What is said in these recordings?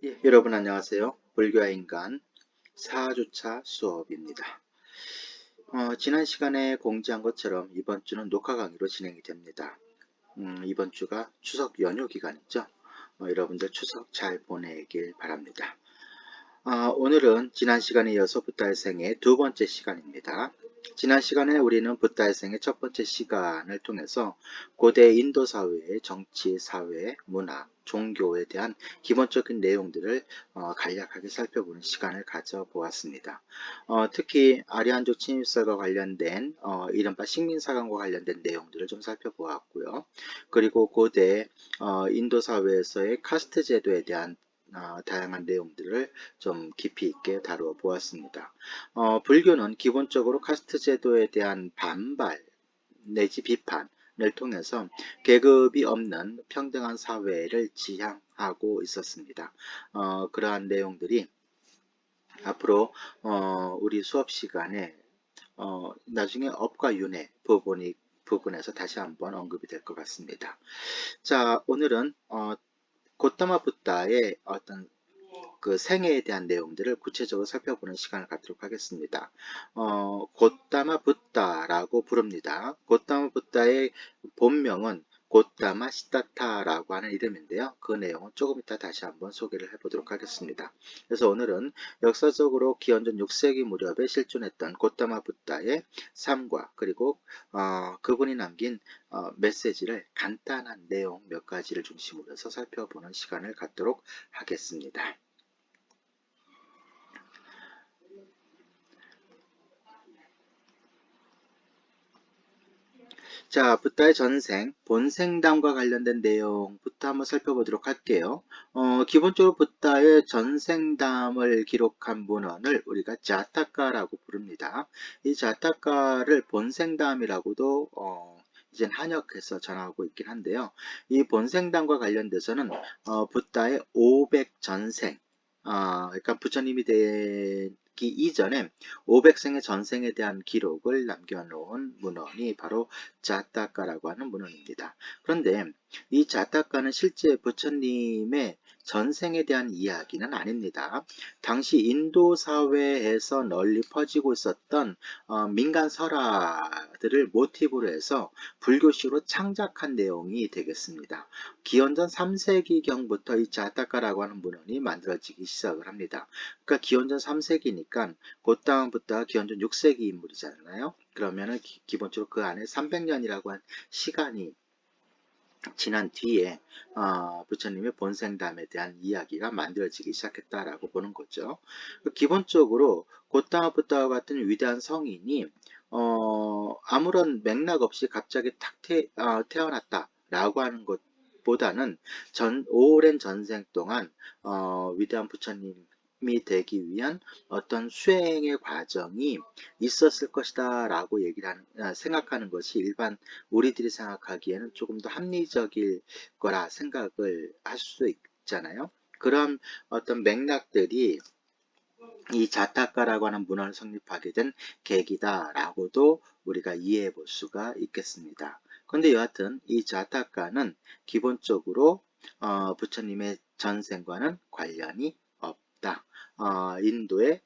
예, 여러분 안녕하세요. 불교와 인간 4주차 수업입니다. 지난 시간에 공지한 것처럼 이번 주는 녹화 강의로 진행이 됩니다. 이번 주가 추석 연휴 기간이죠. 여러분들 추석 잘 보내길 바랍니다. 오늘은 지난 시간에 이어서 붓달생의 두 번째 시간입니다. 지난 시간에 우리는 붓달생의 첫 번째 시간을 통해서 고대 인도 사회의 정치, 사회, 문화, 종교에 대한 기본적인 내용들을 간략하게 살펴보는 시간을 가져보았습니다. 특히 아리안족 침입설과 관련된 이른바 식민사관과 관련된 내용들을 좀 살펴보았고요. 그리고 고대 인도 사회에서의 카스트 제도에 대한 다양한 내용들을 좀 깊이 있게 다루어 보았습니다. 불교는 기본적으로 카스트 제도에 대한 반발 내지 비판을 통해서 계급이 없는 평등한 사회를 지향하고 있었습니다. 그러한 내용들이 앞으로 우리 수업 시간에 나중에 업과 윤회 부분에서 다시 한번 언급이 될 것 같습니다. 자, 오늘은 고타마 붓다의 어떤 그 생애에 대한 내용들을 구체적으로 살펴보는 시간을 갖도록 하겠습니다. 고타마 붓다라고 부릅니다. 고타마 붓다의 본명은 고타마 시타타라고 하는 이름인데요. 그 내용은 조금 이따 다시 한번 소개를 해보도록 하겠습니다. 그래서 오늘은 역사적으로 기원전 6세기 무렵에 실존했던 고타마 붓다의 삶과 그리고 그분이 남긴 메시지를 간단한 내용 몇 가지를 중심으로 해서 살펴보는 시간을 갖도록 하겠습니다. 자, 붓다의 전생, 본생담과 관련된 내용부터 한번 살펴보도록 할게요. 기본적으로 붓다의 전생담을 기록한 문헌을 우리가 자타카라고 부릅니다. 이 자타카를 본생담이라고도 이젠 한역해서 전하고 있긴 한데요. 이 본생담과 관련돼서는 붓다의 500전생, 그러니까 부처님이 되기 이전에 500생의 전생에 대한 기록을 남겨놓은 문헌이 바로 자타카라고 하는 문헌입니다. 그런데 이 자타카는 실제 부처님의 전생에 대한 이야기는 아닙니다. 당시 인도 사회에서 널리 퍼지고 있었던 민간 설화들을 모티브로 해서 불교식으로 창작한 내용이 되겠습니다. 기원전 3세기경부터 이 자타카라고 하는 문헌이 만들어지기 시작을 합니다. 그러니까 기원전 3세기니까 고타마 붓다가 기원전 6세기 인물이잖아요. 그러면은 기본적으로 그 안에 300년이라고 한 시간이 지난 뒤에 부처님의 본생담에 대한 이야기가 만들어지기 시작했다라고 보는 거죠. 기본적으로 고타마 붓다와 같은 위대한 성인이 아무런 맥락 없이 갑자기 탁 태어났다라고 하는 것보다는 오랜 전생 동안 위대한 부처님이 되기 위한 어떤 수행의 과정이 있었을 것이다 라고 생각하는 것이 일반 우리들이 생각하기에는 조금 더 합리적일 거라 생각을 할 수 있잖아요. 그런 어떤 맥락들이 이 자타카라고 하는 문헌을 성립하게 된 계기다라고도 우리가 이해해 볼 수가 있겠습니다. 그런데 여하튼 이 자타카는 기본적으로 부처님의 전생과는 관련이 없다. 인도의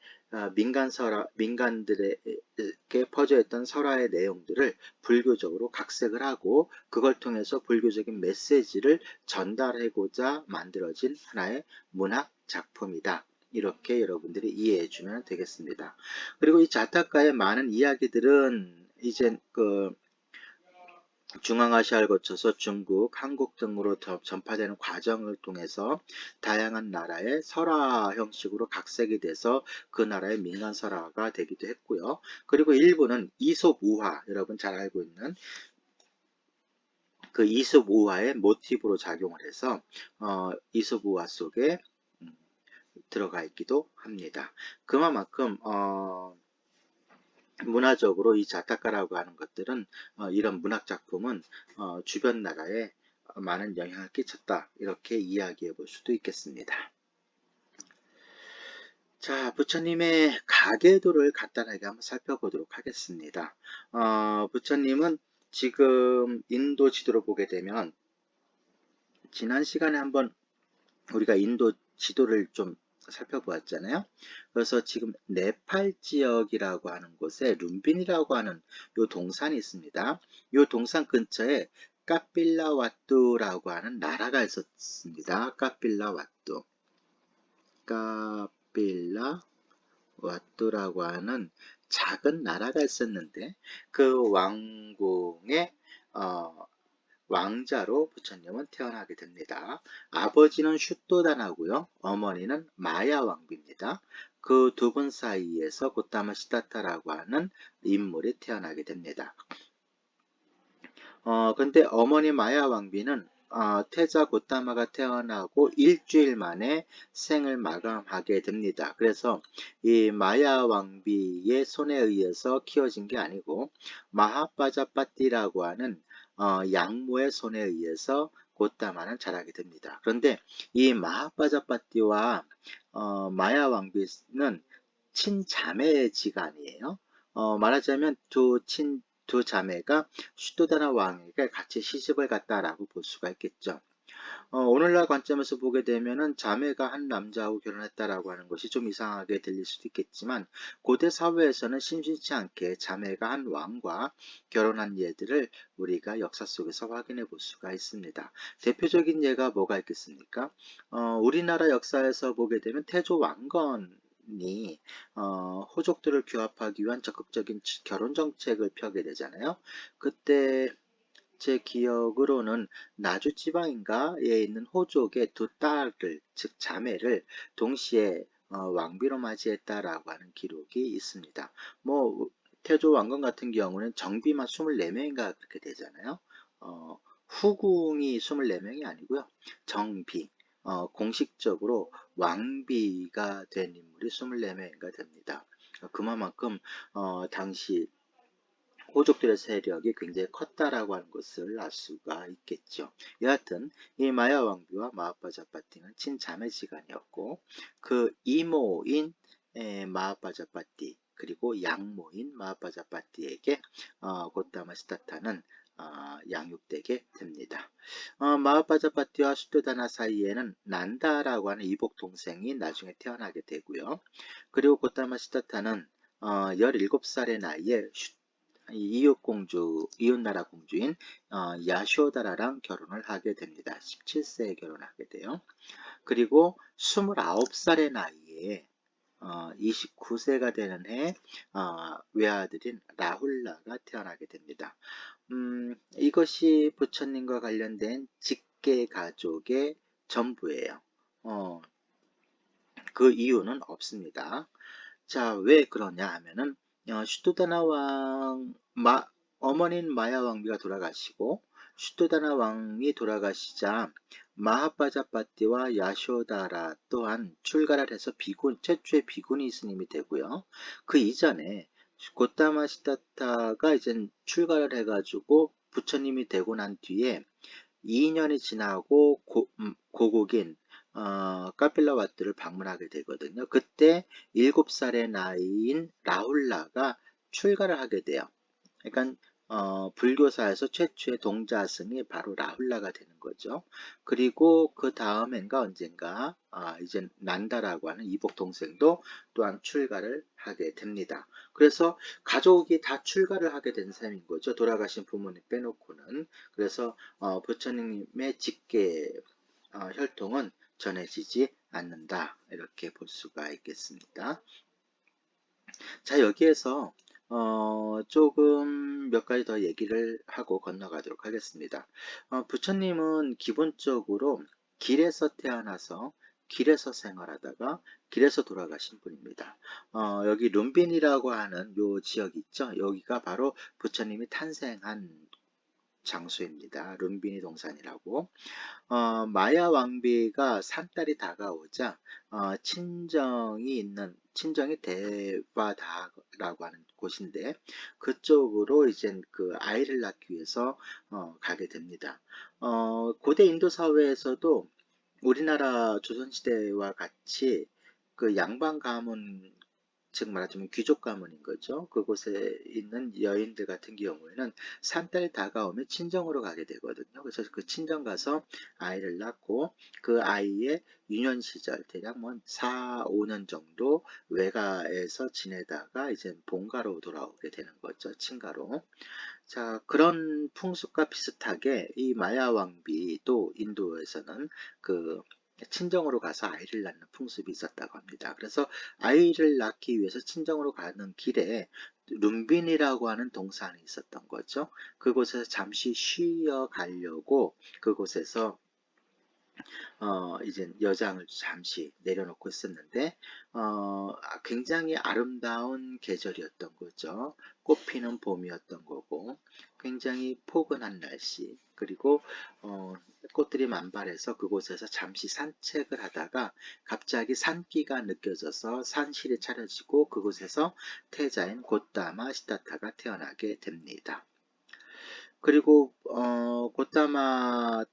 민간들에게 퍼져있던 설화의 내용들을 불교적으로 각색을 하고 그걸 통해서 불교적인 메시지를 전달하고자 만들어진 하나의 문학 작품이다. 이렇게 여러분들이 이해해 주면 되겠습니다. 그리고 이 자타카의 많은 이야기들은 이제 중앙아시아를 거쳐서 중국, 한국 등으로 전파되는 과정을 통해서 다양한 나라의 설화 형식으로 각색이 돼서 그 나라의 민간 설화가 되기도 했고요. 그리고 일부는 이솝 우화, 여러분 잘 알고 있는 그 이솝 우화의 모티브로 작용을 해서 이솝 우화 속에 들어가 있기도 합니다. 그만큼 문화적으로 이 자타카라고 하는 것들은 이런 문학 작품은 주변 나라에 많은 영향을 끼쳤다 이렇게 이야기해 볼 수도 있겠습니다. 자, 부처님의 가계도를 간단하게 한번 살펴보도록 하겠습니다. 부처님은 지금 인도 지도를 보게 되면 지난 시간에 한번 우리가 인도 지도를 좀 살펴보았잖아요. 그래서 지금 네팔 지역이라고 하는 곳에 룸빈이라고 하는 요 동산이 있습니다. 요 동산 근처에 카필라와뚜라고 하는 나라가 있었습니다. 카필라와뚜. 카필라와뚜라고 하는 작은 나라가 있었는데 그 왕궁의 어, 왕자로 부처님은 태어나게 됩니다. 아버지는 슈또단하고요. 어머니는 마야 왕비입니다. 그 두 분 사이에서 고타마 시다타라고 하는 인물이 태어나게 됩니다. 근데 어머니 마야 왕비는 태자 고타마가 태어나고 일주일 만에 생을 마감하게 됩니다. 그래서 이 마야 왕비의 손에 의해서 키워진 게 아니고 마하빠자빠띠라고 하는 양모의 손에 의해서 고타마는 자라게 됩니다. 그런데 이 마하빠자빠띠와 마야 왕비는 친자매지간이에요. 말하자면 두 자매가 슈토다나 왕에게 같이 시집을 갔다라고 볼 수가 있겠죠. 오늘날 관점에서 보게 되면은 자매가 한 남자하고 결혼했다라고 하는 것이 좀 이상하게 들릴 수도 있겠지만 고대 사회에서는 심심치 않게 자매가 한 왕과 결혼한 예들을 우리가 역사 속에서 확인해 볼 수가 있습니다. 대표적인 예가 뭐가 있겠습니까? 우리나라 역사에서 보게 되면 태조 왕건이 호족들을 규합하기 위한 적극적인 결혼 정책을 펴게 되잖아요. 그때 제 기억으로는 나주 지방인가에 있는 호족의 두 딸을, 즉 자매를 동시에 왕비로 맞이했다라고 하는 기록이 있습니다. 뭐 태조 왕건 같은 경우는 정비만 24명인가 그렇게 되잖아요. 후궁이 24명이 아니고요. 정비, 공식적으로 왕비가 된 인물이 24명인가 됩니다. 그만큼 당시 호족들의 세력이 굉장히 컸다라고 하는 것을 알 수가 있겠죠. 여하튼 이 마야 왕비와 마하빠자파티는 친자매지간이었고 그 이모인 마하빠자파티 그리고 양모인 마하빠자파티에게 고타마 시타타는 양육되게 됩니다. 마하빠자파티와 수도다나 사이에는 난다라고 하는 이복 동생이 나중에 태어나게 되고요. 그리고 고타마 시타타는 17살의 나이에 이웃나라 공주인 야쇼다라랑 결혼을 하게 됩니다. 17세에 결혼하게 돼요. 그리고 29살의 나이에 29세가 되는 해 외아들인 라훌라가 태어나게 됩니다. 이것이 부처님과 관련된 직계 가족의 전부예요. 그 이유는 없습니다. 자, 왜 그러냐 하면은 슈토다나 어머니인 마야 왕비가 돌아가시고 슈토다나 왕이 돌아가시자 마하빠자파티와 야쇼다라 또한 출가를 해서 최초의 비구니 스님이 되고요. 그 이전에 고타마 시타타가 이제 출가를 해가지고 부처님이 되고 난 뒤에 2년이 지나고 고국인 카필라와트를 방문하게 되거든요. 그때 7살의 나이인 라훌라가 출가를 하게 돼요. 그러니까 불교사에서 최초의 동자승이 바로 라훌라가 되는 거죠. 그리고 그 다음엔가 언젠가 이제 난다라고 하는 이복 동생도 또한 출가를 하게 됩니다. 그래서 가족이 다 출가를 하게 된 셈인 거죠. 돌아가신 부모님 빼놓고는. 그래서 부처님의 직계 혈통은 전해지지 않는다. 이렇게 볼 수가 있겠습니다. 자, 여기에서 조금 몇 가지 더 얘기를 하고 건너가도록 하겠습니다. 부처님은 기본적으로 길에서 태어나서 길에서 생활하다가 길에서 돌아가신 분입니다. 여기 룸빈이라고 하는 요 지역 있죠? 여기가 바로 부처님이 탄생한 장소입니다. 룸빈이 동산이라고. 마야 왕비가 산딸이 다가오자 친정이 데바다라고 하는 곳인데 그쪽으로 이제 그 아이를 낳기 위해서 가게 됩니다. 고대 인도 사회에서도 우리나라 조선시대와 같이 그 양반 가문 즉 말하자면 귀족 가문인 거죠. 그곳에 있는 여인들 같은 경우에는 산달이 다가오면 친정으로 가게 되거든요. 그래서 그 친정 가서 아이를 낳고 그 아이의 유년 시절 대략 뭐 4, 5년 정도 외가에서 지내다가 이제 본가로 돌아오게 되는 거죠. 친가로. 자, 그런 풍습과 비슷하게 이 마야 왕비도 인도에서는 그 친정으로 가서 아이를 낳는 풍습이 있었다고 합니다. 그래서 아이를 낳기 위해서 친정으로 가는 길에 룸빈이라고 하는 동산이 있었던 거죠. 그곳에서 잠시 쉬어 가려고 그곳에서 이제 여장을 잠시 내려놓고 있었는데, 굉장히 아름다운 계절이었던 거죠. 꽃피는 봄이었던 거고, 굉장히 포근한 날씨, 그리고, 꽃들이 만발해서 그곳에서 잠시 산책을 하다가 갑자기 산기가 느껴져서 산실이 차려지고 그곳에서 태자인 고따마 시타타가 태어나게 됩니다. 그리고, 고따마는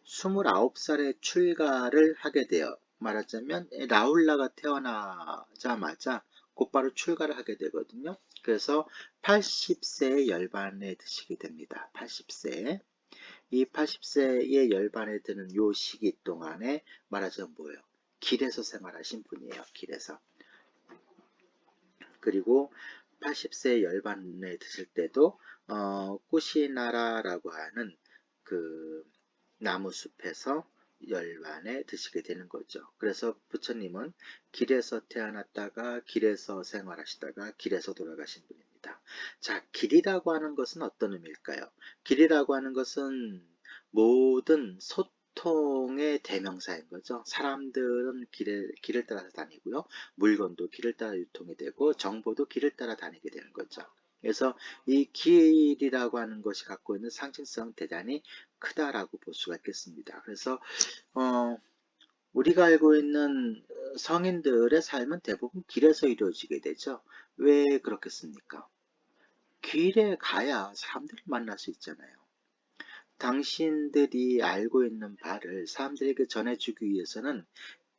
29살에 출가를 하게 되어 말하자면 라울라가 태어나자마자 곧바로 출가를 하게 되거든요. 그래서 80세의 열반에 드시게 됩니다. 80세. 이 80세의 열반에 드는 요 시기 동안에 말하자면 뭐예요? 길에서 생활하신 분이에요. 길에서. 그리고 80세 열반에 드실 때도 꾸시나라라고 하는 그 나무숲에서 열반에 드시게 되는 거죠. 그래서 부처님은 길에서 태어났다가 길에서 생활하시다가 길에서 돌아가신 분입니다. 자, 길이라고 하는 것은 어떤 의미일까요? 길이라고 하는 것은 모든 소통의 대명사인 거죠. 사람들은 길을 따라서 다니고요. 물건도 길을 따라 유통이 되고 정보도 길을 따라 다니게 되는 거죠. 그래서 이 길이라고 하는 것이 갖고 있는 상징성 대단히 크다라고 볼 수가 있겠습니다. 그래서 우리가 알고 있는 성인들의 삶은 대부분 길에서 이루어지게 되죠. 왜 그렇겠습니까? 길에 가야 사람들을 만날 수 있잖아요. 당신들이 알고 있는 바를 사람들에게 전해주기 위해서는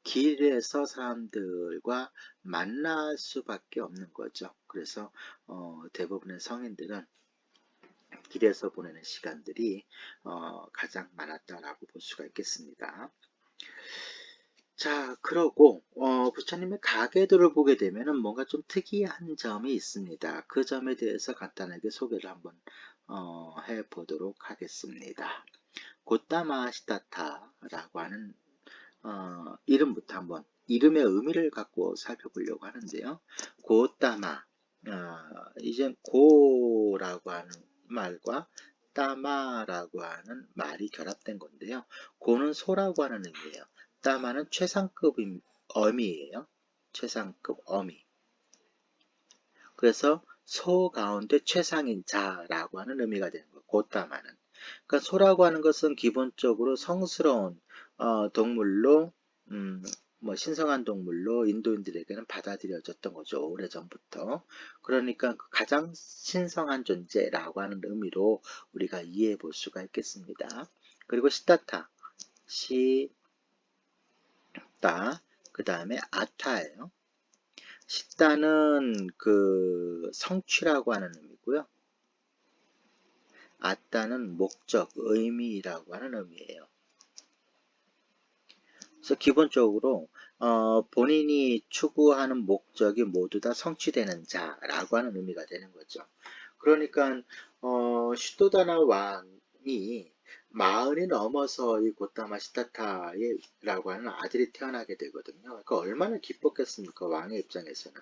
길에서 사람들과 만날 수밖에 없는 거죠. 그래서 대부분의 성인들은 길에서 보내는 시간들이 가장 많았다라고 볼 수가 있겠습니다. 자, 그러고 부처님의 가계도를 보게 되면은 뭔가 좀 특이한 점이 있습니다. 그 점에 대해서 간단하게 소개를 한번 해보도록 하겠습니다. 고타마 시타타라고 하는 이름부터 한번 이름의 의미를 갖고 살펴보려고 하는데요. 고따마, 이제 고라고 하는 말과 따마라고 하는 말이 결합된 건데요. 고는 소라고 하는 의미예요. 따마는 최상급 어미예요. 최상급 어미. 그래서 소 가운데 최상인 자라고 하는 의미가 되는 거예요. 고따마는. 그러니까 소라고 하는 것은 기본적으로 성스러운 동물로 뭐 신성한 동물로 인도인들에게는 받아들여졌던 거죠. 오래전부터. 그러니까 가장 신성한 존재라고 하는 의미로 우리가 이해해 볼 수가 있겠습니다. 그리고 시타타, 시타, 그 다음에 아타예요. 시타는 그 성취라고 하는 의미고요. 아따는 목적, 의미라고 하는 의미예요. 그래서 기본적으로 본인이 추구하는 목적이 모두 다 성취되는 자라고 하는 의미가 되는 거죠. 그러니까 슈토다나 왕이 40이 넘어서 이 고타마 시타타라고 하는 아들이 태어나게 되거든요. 그러니까 얼마나 기뻤겠습니까? 왕의 입장에서는.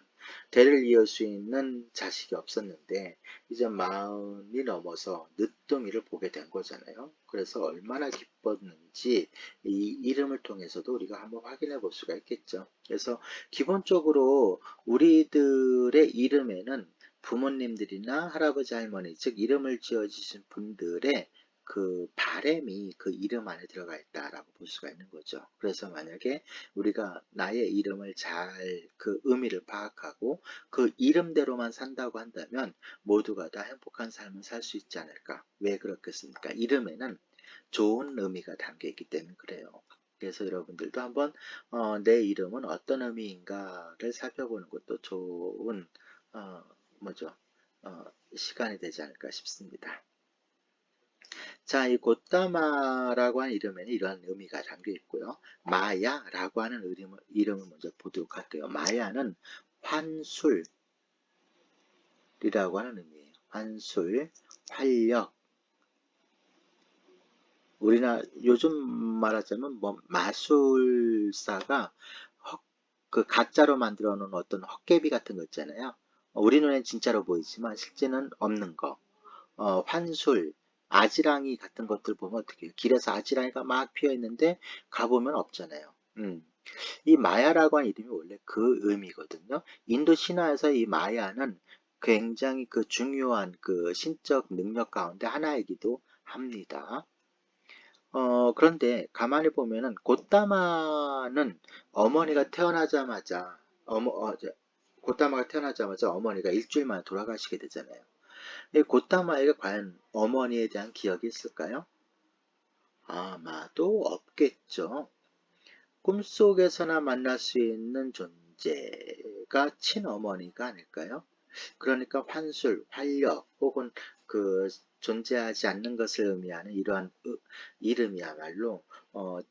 대를 이을 수 있는 자식이 없었는데 이제 40이 넘어서 늦둥이를 보게 된 거잖아요. 그래서 얼마나 기뻤는지 이 이름을 통해서도 우리가 한번 확인해 볼 수가 있겠죠. 그래서 기본적으로 우리들의 이름에는 부모님들이나 할아버지 할머니 즉 이름을 지어주신 분들의 그 바램이 그 이름 안에 들어가 있다라고 볼 수가 있는 거죠. 그래서 만약에 우리가 나의 이름을 잘 그 의미를 파악하고 그 이름대로만 산다고 한다면 모두가 다 행복한 삶을 살 수 있지 않을까? 왜 그렇겠습니까? 이름에는 좋은 의미가 담겨 있기 때문에 그래요. 그래서 여러분들도 한번 내 이름은 어떤 의미인가를 살펴보는 것도 좋은 어, 뭐죠? 어, 시간이 되지 않을까 싶습니다. 자, 이 곧다마라고 하는 이름에는 이러한 의미가 담겨 있고요. 마야라고 하는 이름을 먼저 보도록 할게요. 마야는 환술이라고 하는 의미예요. 환술, 활력. 우리나라 요즘 말하자면 뭐 마술사가 그 가짜로 만들어 놓은 어떤 헛개비 같은 거 있잖아요. 우리 눈엔 진짜로 보이지만 실제는 없는 거. 환술, 아지랑이 같은 것들 보면 어떻게 해요? 길에서 아지랑이가 막 피어 있는데 가보면 없잖아요. 이 마야라고 하는 이름이 원래 그 의미거든요. 인도 신화에서 이 마야는 굉장히 그 중요한 그 신적 능력 가운데 하나이기도 합니다. 그런데 가만히 보면은 곧다마는 어머니가 태어나자마자 곧다마가 태어나자마자 어머니가 일주일 만에 돌아가시게 되잖아요. 이 곧다마에게 과연 어머니에 대한 기억이 있을까요? 아마도 없겠죠. 꿈속에서나 만날 수 있는 존재가 친어머니가 아닐까요? 그러니까 환술, 활력 혹은 그 존재하지 않는 것을 의미하는 이러한 이름이야말로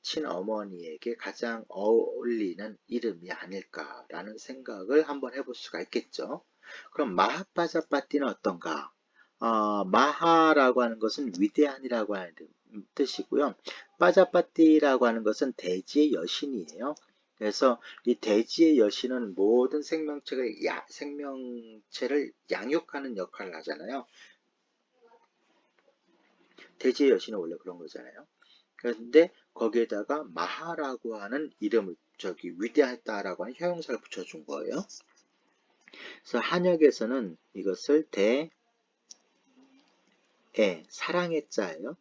친어머니에게 가장 어울리는 이름이 아닐까라는 생각을 한번 해볼 수가 있겠죠. 그럼 마하파자파티는 어떤가? 마하라고 하는 것은 위대한이라고 하는 뜻이고요. 파자파티라고 하는 것은 대지의 여신이에요. 그래서 이 대지의 여신은 모든 생명체를 양육하는 역할을 하잖아요. 대지의 여신은 원래 그런 거잖아요. 그런데 거기에다가 마하라고 하는 이름을 위대하다라고 하는 형용사를 붙여준 거예요. 그래서 한역에서는 이것을 사랑의 자예요.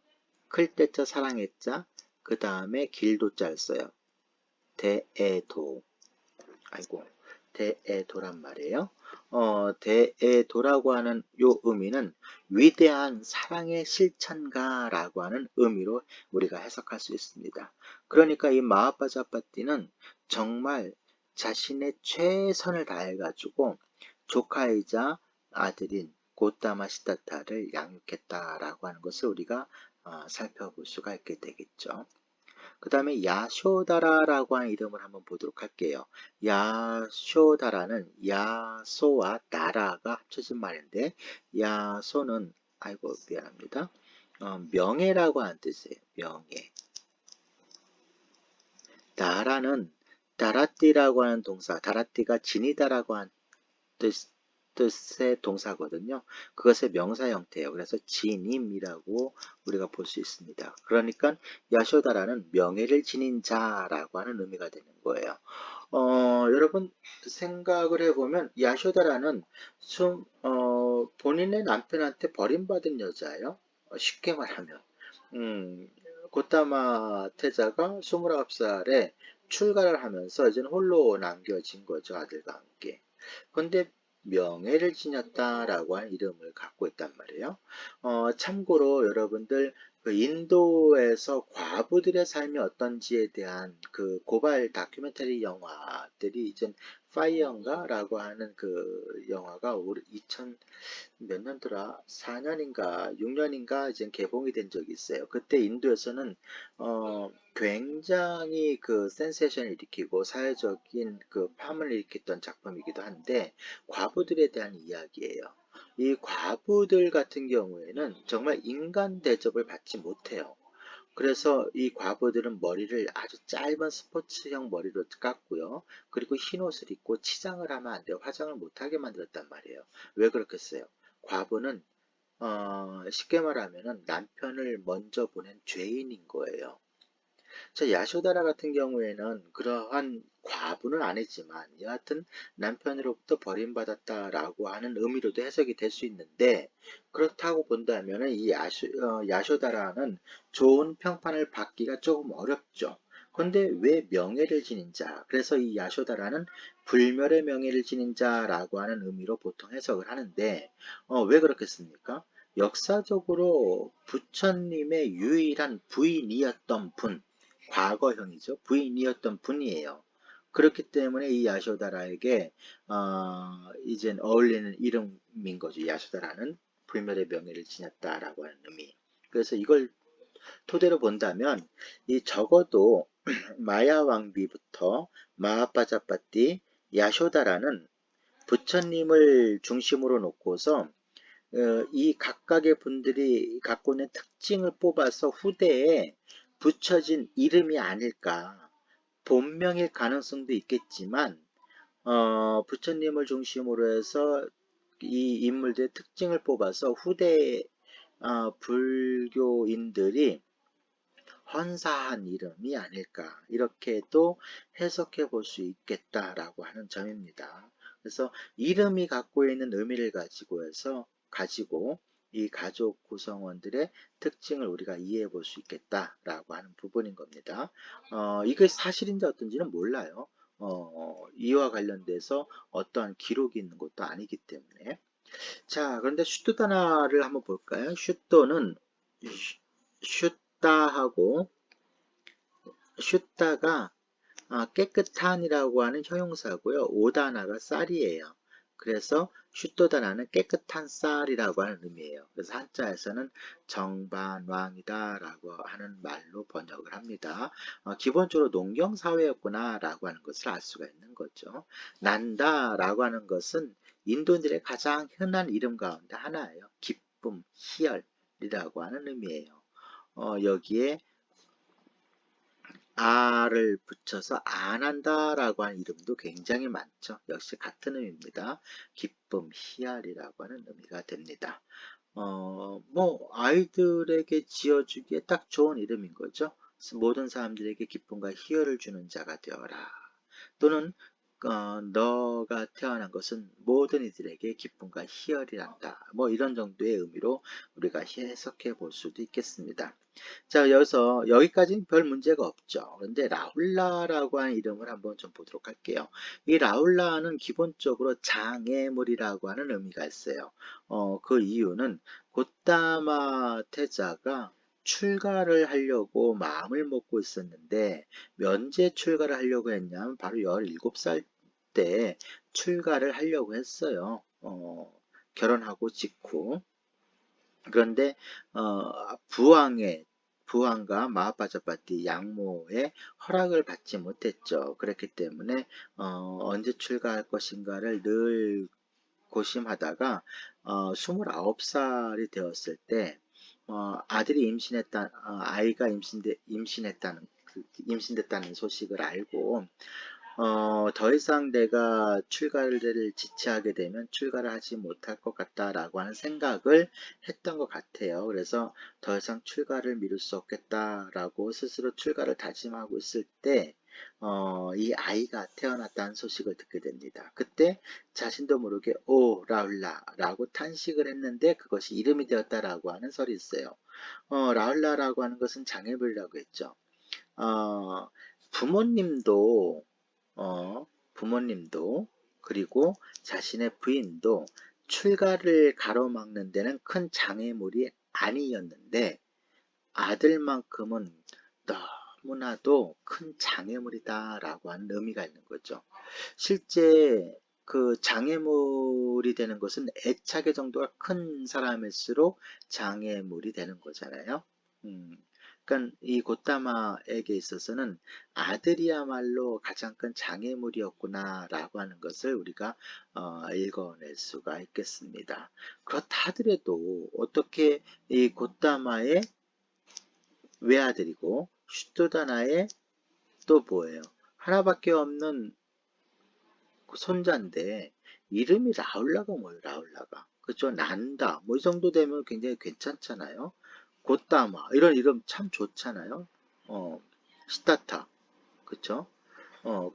클 때자 사랑의 자, 그 다음에 길도자를 써요. 대에도. 아이고, 대에도란 말이에요. 대에도라고 하는 요 의미는 위대한 사랑의 실천가라고 하는 의미로 우리가 해석할 수 있습니다. 그러니까 이 마하파자파티는 정말 자신의 최선을 다해가지고 조카이자 아들인 고타마 시다타를 양육했다라고 하는 것을 우리가 살펴볼 수가 있게 되겠죠. 그 다음에 야쇼다라라고 하는 이름을 한번 보도록 할게요. 야쇼다라는 야소와 나라가 합쳐진 말인데 야소는 아이고 미안합니다. 명예라고 하는 뜻이에요. 명예. 나라는 다라띠라고 하는 동사, 다라띠가 진이다라고 하는 뜻의 동사거든요. 그것의 명사 형태예요. 그래서 진임이라고 우리가 볼 수 있습니다. 그러니까 야쇼다라는 명예를 지닌 자라고 하는 의미가 되는 거예요. 여러분 생각을 해보면 야쇼다라는 본인의 남편한테 버림받은 여자예요. 쉽게 말하면 고타마 태자가 29살에 출가를 하면서 이제는 홀로 남겨진 거죠. 아들과 함께. 근데 명예를 지녔다라고 하는 이름을 갖고 있단 말이에요. 참고로 여러분들 그 인도에서 과부들의 삶이 어떤지에 대한 그 고발 다큐멘터리 영화들이 이제 파이어인가라고 하는 그 영화가 올해 2000 몇 년더라? 4년인가 6년인가 이제 개봉이 된 적이 있어요. 그때 인도에서는 굉장히 그 센세이션을 일으키고 사회적인 그 파문을 일으켰던 작품이기도 한데 과부들에 대한 이야기예요. 이 과부들 같은 경우에는 정말 인간 대접을 받지 못해요. 그래서 이 과부들은 머리를 아주 짧은 스포츠형 머리로 깎고요. 그리고 흰 옷을 입고 치장을 하면 안 돼요. 화장을 못하게 만들었단 말이에요. 왜 그렇겠어요? 과부는 쉽게 말하면 남편을 먼저 보낸 죄인인 거예요. 자, 야쇼다라 같은 경우에는 그러한 과부는 아니지만 여하튼 남편으로부터 버림받았다라고 하는 의미로도 해석이 될 수 있는데 그렇다고 본다면 이 야쇼다라는 좋은 평판을 받기가 조금 어렵죠. 그런데 왜 명예를 지닌 자? 그래서 이 야쇼다라는 불멸의 명예를 지닌 자라고 하는 의미로 보통 해석을 하는데 왜 그렇겠습니까? 역사적으로 부처님의 유일한 부인이었던 분, 과거형이죠. 부인이었던 분이에요. 그렇기 때문에 이 야쇼다라에게 이젠 어울리는 이름인 거죠. 야쇼다라는 불멸의 명예를 지녔다라고 하는 의미. 그래서 이걸 토대로 본다면 이 적어도 마야 왕비부터 마하파자파티, 야쇼다라는 부처님을 중심으로 놓고서 이 각각의 분들이 갖고 있는 특징을 뽑아서 후대에 붙여진 이름이 아닐까. 본명일 가능성도 있겠지만 부처님을 중심으로 해서 이 인물들의 특징을 뽑아서 후대 불교인들이 헌사한 이름이 아닐까 이렇게도 해석해 볼 수 있겠다라고 하는 점입니다. 그래서 이름이 갖고 있는 의미를 가지고 이 가족 구성원들의 특징을 우리가 이해해 볼 수 있겠다라고 하는 부분인 겁니다. 이게 사실인지 어떤지는 몰라요. 이와 관련돼서 어떠한 기록이 있는 것도 아니기 때문에. 자, 그런데 슈토다나를 한번 볼까요? 슈토는 슈따하고 슈따가 깨끗한이라고 하는 형용사고요. 오다나가 쌀이에요. 그래서 슈토다나는 깨끗한 쌀이라고 하는 의미예요. 그래서 한자에서는 정반왕이다 라고 하는 말로 번역을 합니다. 기본적으로 농경사회였구나 라고 하는 것을 알 수가 있는 거죠. 난다 라고 하는 것은 인도인들의 가장 흔한 이름 가운데 하나예요. 기쁨, 희열이라고 하는 의미예요. 여기에 아를 붙여서 안한다 라고 하는 이름도 굉장히 많죠. 역시 같은 의미입니다. 기쁨, 희열이라고 하는 의미가 됩니다. 뭐 아이들에게 지어주기에 딱 좋은 이름인 거죠. 모든 사람들에게 기쁨과 희열을 주는 자가 되어라. 또는 너가 태어난 것은 모든 이들에게 기쁨과 희열이란다. 뭐 이런 정도의 의미로 우리가 해석해 볼 수도 있겠습니다. 자, 여기까지는 별 문제가 없죠. 그런데 라훌라라고 하는 이름을 한번 좀 보도록 할게요. 이 라훌라는 기본적으로 장애물이라고 하는 의미가 있어요. 그 이유는 고타마 태자가 출가를 하려고 마음을 먹고 있었는데 면제 출가를 하려고 했냐면 바로 17살 때 출가를 하려고 했어요. 결혼하고 직후. 그런데 부왕과 마하파자파티 양모의 허락을 받지 못했죠. 그렇기 때문에 언제 출가할 것인가를 늘 고심하다가 29살이 되었을 때 아들이 아이가 임신됐다는 소식을 알고 더 이상 내가 출가를 지체하게 되면 출가를 하지 못할 것 같다라고 하는 생각을 했던 것 같아요. 그래서 더 이상 출가를 미룰 수 없겠다라고 스스로 출가를 다짐하고 있을 때, 이 아이가 태어났다는 소식을 듣게 됩니다. 그때 자신도 모르게 오 라울라라고 탄식을 했는데 그것이 이름이 되었다라고 하는 설이 있어요. 라울라라고 하는 것은 장애물이라고 했죠. 어, 부모님도 부모님도 그리고 자신의 부인도 출가를 가로막는 데는 큰 장애물이 아니었는데 아들만큼은 너무나도 큰 장애물이다라고 하는 의미가 있는 거죠. 실제 그 장애물이 되는 것은 애착의 정도가 큰 사람일수록 장애물이 되는 거잖아요. 그러니까 이 고타마에게 있어서는 아들이야말로 가장 큰 장애물이었구나라고 하는 것을 우리가 읽어낼 수가 있겠습니다. 그렇다 하더라도 어떻게 이 고타마의 외아들이고 슈토다나의 또 뭐예요? 하나밖에 없는 손자인데 이름이 라울라가 뭐예요? 라울라가 그죠? 난다 뭐 이 정도 되면 굉장히 괜찮잖아요. 고따마 이런 이름 참 좋잖아요. 시타타 그쵸?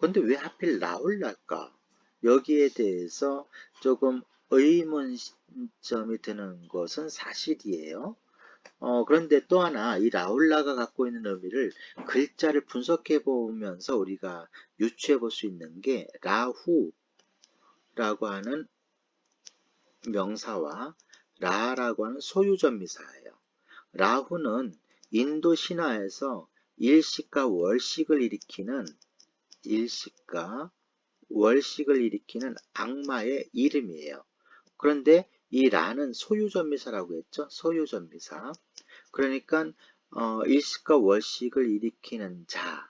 근데 왜 하필 라울랄까? 여기에 대해서 조금 의문점이 드는 것은 사실이에요. 그런데 또 하나 이 라울라가 갖고 있는 의미를 글자를 분석해 보면서 우리가 유추해 볼 수 있는 게 라후라고 하는 명사와 라라고 하는 소유전미사예요. 라후는 인도 신화에서 일식과 월식을 일으키는 악마의 이름이에요. 그런데 이 라는 소유전미사라고 했죠. 소유전미사. 그러니까 일식과 월식을 일으키는 자,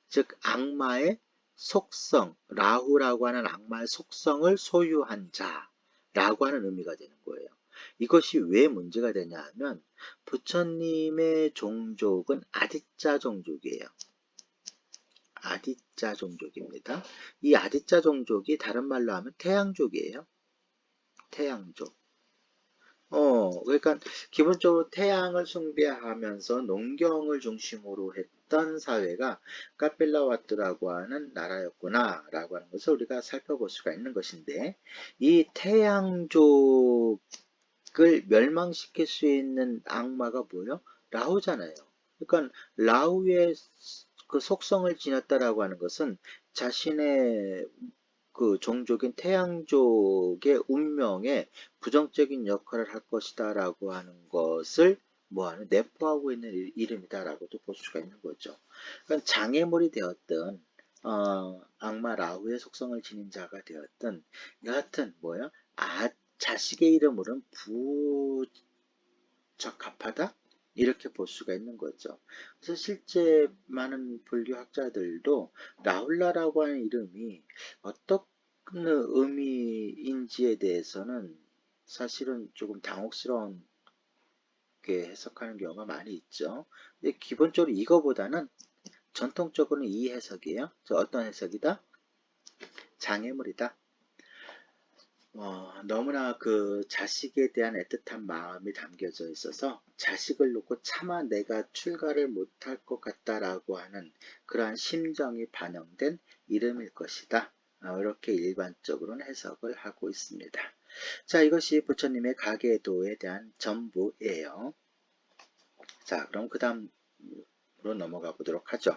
즉 악마의 속성, 라후라고 하는 악마의 속성을 소유한 자라고 하는 의미가 되는 거예요. 이것이 왜 문제가 되냐 하면 부처님의 종족은 아디짜 종족이에요. 아디짜 종족입니다. 이 아디짜 종족이 다른 말로 하면 태양족이에요. 태양족. 그러니까 기본적으로 태양을 숭배하면서 농경을 중심으로 했던 사회가 카필라와트라고 하는 나라였구나 라고 하는 것을 우리가 살펴볼 수가 있는 것인데, 이 태양족을 멸망시킬 수 있는 악마가 뭐예요? 라후잖아요. 그러니까 라후의 그 속성을 지녔다라고 하는 것은 자신의 그 종족인 태양족의 운명에 부정적인 역할을 할 것이다 라고 하는 것을 뭐하는 내포하고 있는 이름이다 라고도 볼 수가 있는 거죠. 그러니까 장애물이 되었던 악마 라후의 속성을 지닌 자가 되었던 여하튼 뭐야? 자식의 이름으로는 부적합하다? 이렇게 볼 수가 있는 거죠. 그래서 실제 많은 불교학자들도 라훌라라고 하는 이름이 어떤 의미인지에 대해서는 사실은 조금 당혹스러운 게 해석하는 경우가 많이 있죠. 근데 기본적으로 이거보다는 전통적으로는 이 해석이에요. 어떤 해석이다? 장애물이다. 너무나 그 자식에 대한 애틋한 마음이 담겨져 있어서 자식을 놓고 차마 내가 출가를 못할 것 같다라고 하는 그러한 심정이 반영된 이름일 것이다. 이렇게 일반적으로는 해석을 하고 있습니다. 자, 이것이 부처님의 가계도에 대한 전부예요. 자, 그럼 그 다음으로 넘어가 보도록 하죠.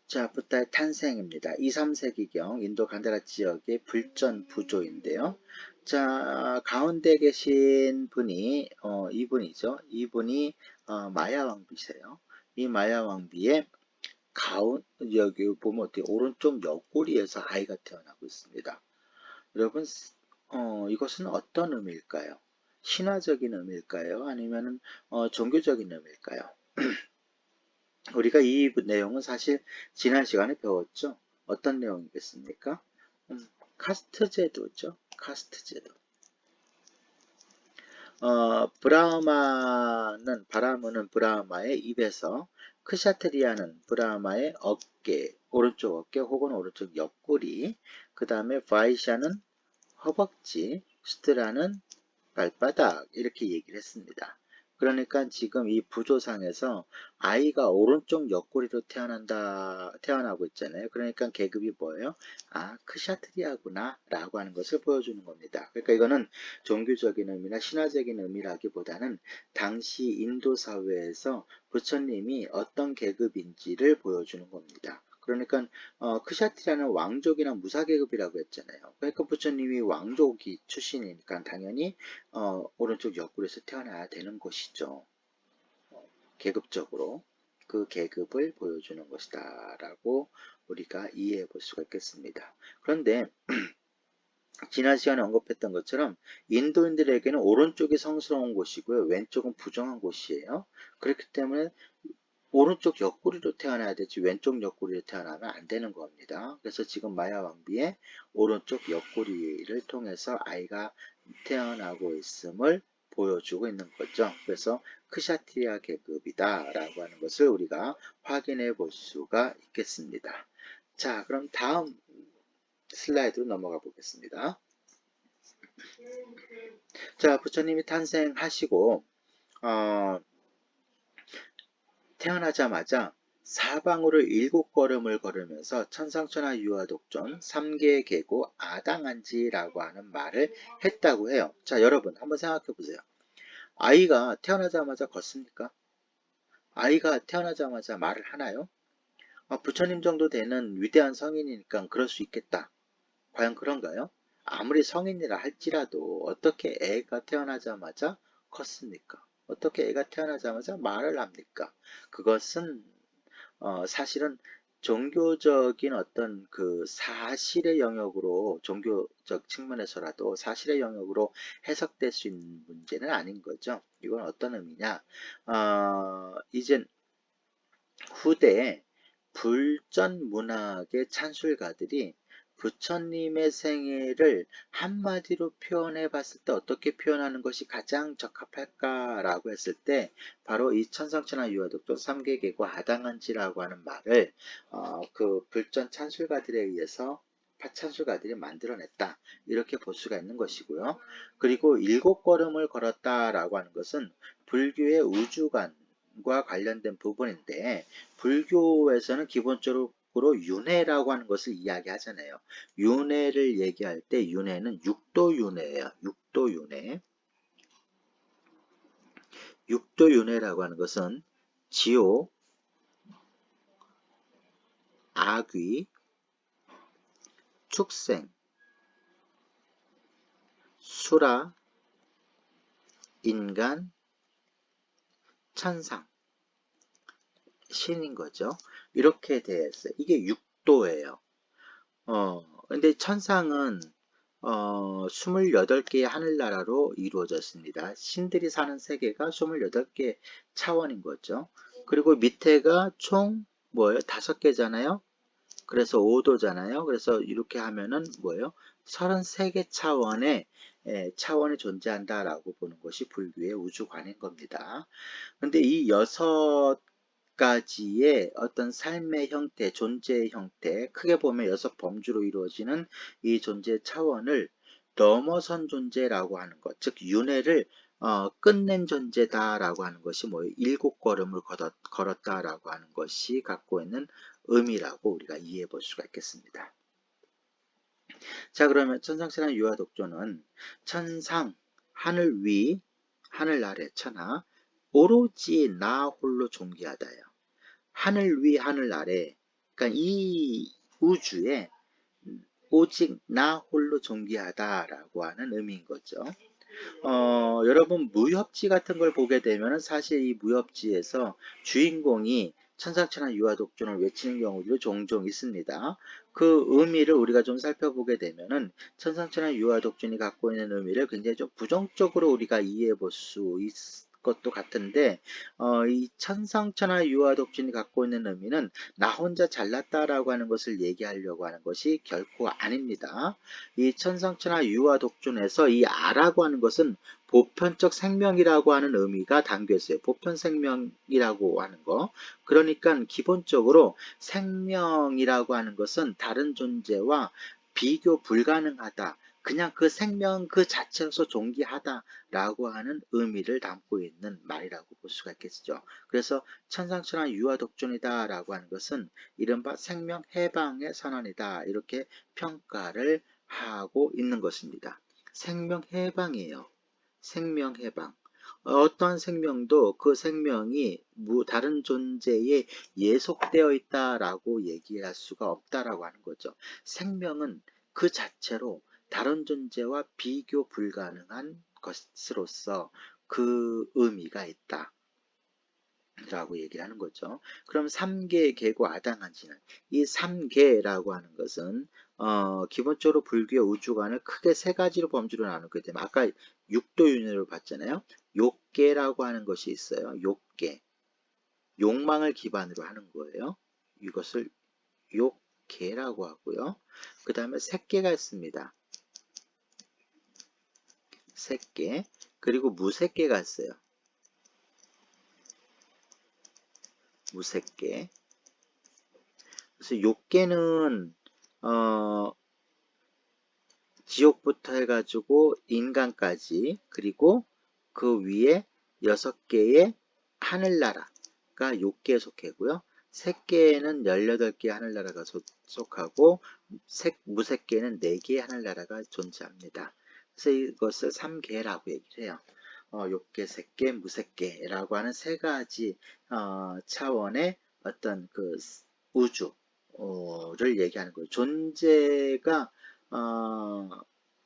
자, 붓다의 탄생입니다. 2, 3세기경 인도 간다라 지역의 불전 부조인데요. 자, 가운데 계신 분이 이분이죠. 이분이 마야 왕비세요. 이 마야 왕비의 여기 보면 어떻게 오른쪽 옆구리에서 아이가 태어나고 있습니다. 여러분, 이것은 어떤 의미일까요? 신화적인 의미일까요? 아니면 종교적인 의미일까요? 우리가 이 내용은 사실 지난 시간에 배웠죠. 어떤 내용이겠습니까? 카스트 제도죠. 카스트 제도. 바라무는 브라마의 입에서, 크샤트리아는 브라마의 어깨, 오른쪽 어깨 혹은 오른쪽 옆구리, 그 다음에 바이샤는 허벅지, 스트라는 발바닥, 이렇게 얘기를 했습니다. 그러니까 지금 이 부조상에서 아이가 오른쪽 옆구리로 태어나고 있잖아요. 그러니까 계급이 뭐예요? 크샤트리아구나 라고 하는 것을 보여주는 겁니다. 그러니까 이거는 종교적인 의미나 신화적인 의미라기보다는 당시 인도 사회에서 부처님이 어떤 계급인지를 보여주는 겁니다. 그러니까 크샤트리아는 왕족이나 무사계급이라고 했잖아요. 그러니까 부처님이 왕족이 출신이니까 당연히 오른쪽 옆구리에서 태어나야 되는 것이죠. 계급적으로 그 계급을 보여주는 것이다 라고 우리가 이해해 볼 수가 있겠습니다. 그런데 지난 시간에 언급했던 것처럼 인도인들에게는 오른쪽이 성스러운 곳이고요. 왼쪽은 부정한 곳이에요. 그렇기 때문에 오른쪽 옆구리로 태어나야 되지 왼쪽 옆구리로 태어나면 안 되는 겁니다. 그래서 지금 마야 왕비의 오른쪽 옆구리를 통해서 아이가 태어나고 있음을 보여주고 있는 거죠. 그래서 크샤트리아 계급이다 라고 하는 것을 우리가 확인해 볼 수가 있겠습니다. 자, 그럼 다음 슬라이드로 넘어가 보겠습니다. 자, 부처님이 탄생하시고 태어나자마자 사방으로 7걸음을 걸으면서 천상천하 유아독존 3계 계고 아당한지라고 하는 말을 했다고 해요. 자, 여러분 한번 생각해 보세요. 아이가 태어나자마자 걷습니까? 아이가 태어나자마자 말을 하나요? 부처님 정도 되는 위대한 성인이니까 그럴 수 있겠다. 과연 그런가요? 아무리 성인이라 할지라도 어떻게 애가 태어나자마자 컸습니까? 어떻게 애가 태어나자마자 말을 합니까? 그것은 사실은 종교적인 어떤 그 사실의 영역으로, 종교적 측면에서라도 사실의 영역으로 해석될 수 있는 문제는 아닌 거죠. 이건 어떤 의미냐? 이젠 후대에 불전 문학의 찬술가들이 부처님의 생애를 한마디로 표현해 봤을 때 어떻게 표현하는 것이 가장 적합할까라고 했을 때 바로 이 천상천하 유화독존 삼계계고 아당한지라고 하는 말을 그 불전 찬술가들에 의해서 찬술가들이 만들어냈다, 이렇게 볼 수가 있는 것이고요. 그리고 일곱 걸음을 걸었다라고 하는 것은 불교의 우주관과 관련된 부분인데, 불교에서는 기본적으로 윤회라고 하는 것을 이야기하잖아요. 윤회를 얘기할 때 윤회는 육도윤회예요. 육도윤회. 육도윤회라고 하는 것은 지옥, 악귀, 축생, 수라, 인간, 천상, 신인 거죠. 이렇게 되어 있어요. 이게 육도예요. 근데 천상은 28개의 하늘나라로 이루어졌습니다. 신들이 사는 세계가 28개 차원인 거죠. 그리고 밑에가 총 뭐예요? 5개잖아요. 그래서 5도잖아요. 그래서 이렇게 하면은 뭐예요? 33개 차원이 존재한다라고 보는 것이 불교의 우주관인 겁니다. 근데 이 6가지의 어떤 삶의 형태, 존재의 형태, 크게 보면 6범주로 이루어지는 이 존재 차원을 넘어선 존재라고 하는 것, 즉 윤회를 끝낸 존재다라고 하는 것이 뭐예요? 7걸음을 걸었다라고 하는 것이 갖고 있는 의미라고 우리가 이해해 볼 수가 있겠습니다. 자, 그러면 천상천하 유화독존은 천상, 하늘 위, 하늘 아래 천하, 오로지 나 홀로 존귀하다요. 하늘 위, 하늘 아래, 그러니까 이 우주에 오직 나 홀로 존귀하다라고 하는 의미인 거죠. 여러분 무협지 같은 걸 보게 되면 사실 이 무협지에서 주인공이 천상천하 유화독존을 외치는 경우도 종종 있습니다. 그 의미를 우리가 좀 살펴보게 되면은 천상천하 유화독존이 갖고 있는 의미를 굉장히 좀 부정적으로 우리가 이해해 볼 수 있 것도 같은데, 이 천상천하 유화독존이 갖고 있는 의미는 나 혼자 잘났다라고 하는 것을 얘기하려고 하는 것이 결코 아닙니다. 이 천상천하 유화독존에서 이 아라고 하는 것은 보편적 생명이라고 하는 의미가 담겨 있어요. 보편 생명이라고 하는 거. 그러니까 기본적으로 생명이라고 하는 것은 다른 존재와 비교 불가능하다. 그냥 그 생명 그 자체로서 존귀하다라고 하는 의미를 담고 있는 말이라고 볼 수가 있겠죠. 그래서 천상천하 유화독존이다라고 하는 것은 이른바 생명 해방의 선언이다, 이렇게 평가를 하고 있는 것입니다. 생명 해방이에요. 생명 해방. 어떠한 생명도 그 생명이 다른 존재에 예속되어 있다라고 얘기할 수가 없다라고 하는 거죠. 생명은 그 자체로 다른 존재와 비교 불가능한 것으로서 그 의미가 있다 라고 얘기하는 거죠. 그럼 3계 계고 아당한지는, 이 3계라고 하는 것은 기본적으로 불교의 우주관을 크게 3가지로 범주로 나누게 되면, 아까 육도윤회를 봤잖아요. 욕계라고 하는 것이 있어요. 욕계, 욕망을 기반으로 하는 거예요. 이것을 욕계라고 하고요. 그 다음에 색계가 있습니다. 색계, 그리고 무색계가 있어요. 무색계. 그래서 욕계는 지옥부터 해가지고 인간까지, 그리고 그 위에 6개의 하늘나라가 욕계에 속해고요. 색계에는 18개의 하늘나라가 속하고 무색계에는 4개의 하늘나라가 존재합니다. 그래서 이것을 3계라고 얘기를 해요. 욕계, 색계, 무색계라고 하는 3가지 차원의 어떤 그 우주를 얘기하는 거예요. 존재가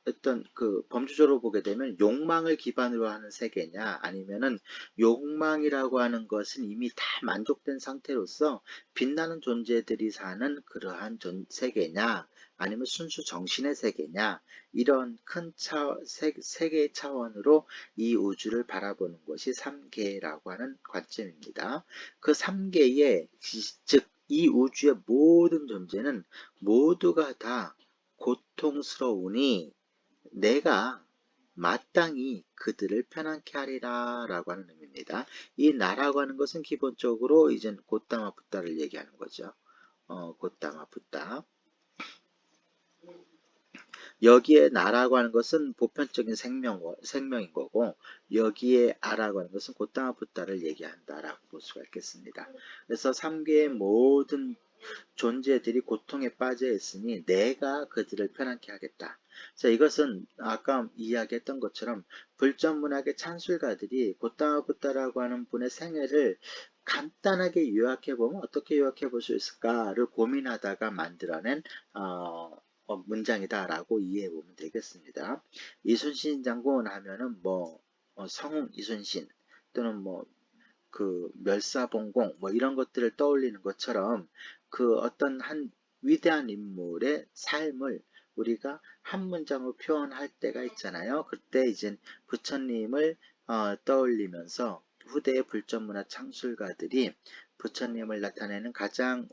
어떤 그 범주적으로 보게 되면 욕망을 기반으로 하는 세계냐, 아니면은 욕망이라고 하는 것은 이미 다 만족된 상태로서 빛나는 존재들이 사는 그러한 세계냐, 아니면 순수 정신의 세계냐, 이런 큰 세계의 차원으로 이 우주를 바라보는 것이 삼계라고 하는 관점입니다. 그 삼계의, 즉 이 우주의 모든 존재는 모두가 다 고통스러우니 내가 마땅히 그들을 편안케 하리라 라고 하는 의미입니다. 이 나라고 하는 것은 기본적으로 이제 고타마 붓다를 얘기하는 거죠. 고타마 붓다. 여기에 나라고 하는 것은 보편적인 생명인 거고, 여기에 아라고 하는 것은 고타마 붓다를 얘기한다라고 볼 수가 있겠습니다. 그래서 3개의 모든 존재들이 고통에 빠져 있으니 내가 그들을 편안케 하겠다. 자, 이것은 아까 이야기했던 것처럼 불전문학의 찬술가들이 고타마 붓다라고 하는 분의 생애를 간단하게 요약해 보면 어떻게 요약해 볼 수 있을까를 고민하다가 만들어낸 문장이다라고 이해해 보면 되겠습니다. 이순신 장군 하면은 뭐 성웅 이순신 또는 뭐 그 멸사봉공 뭐 이런 것들을 떠올리는 것처럼 그 어떤 한 위대한 인물의 삶을 우리가 한 문장으로 표현할 때가 있잖아요. 그때 이제 부처님을 떠올리면서 후대의 불전문화 창술가들이 부처님을 나타내는 가장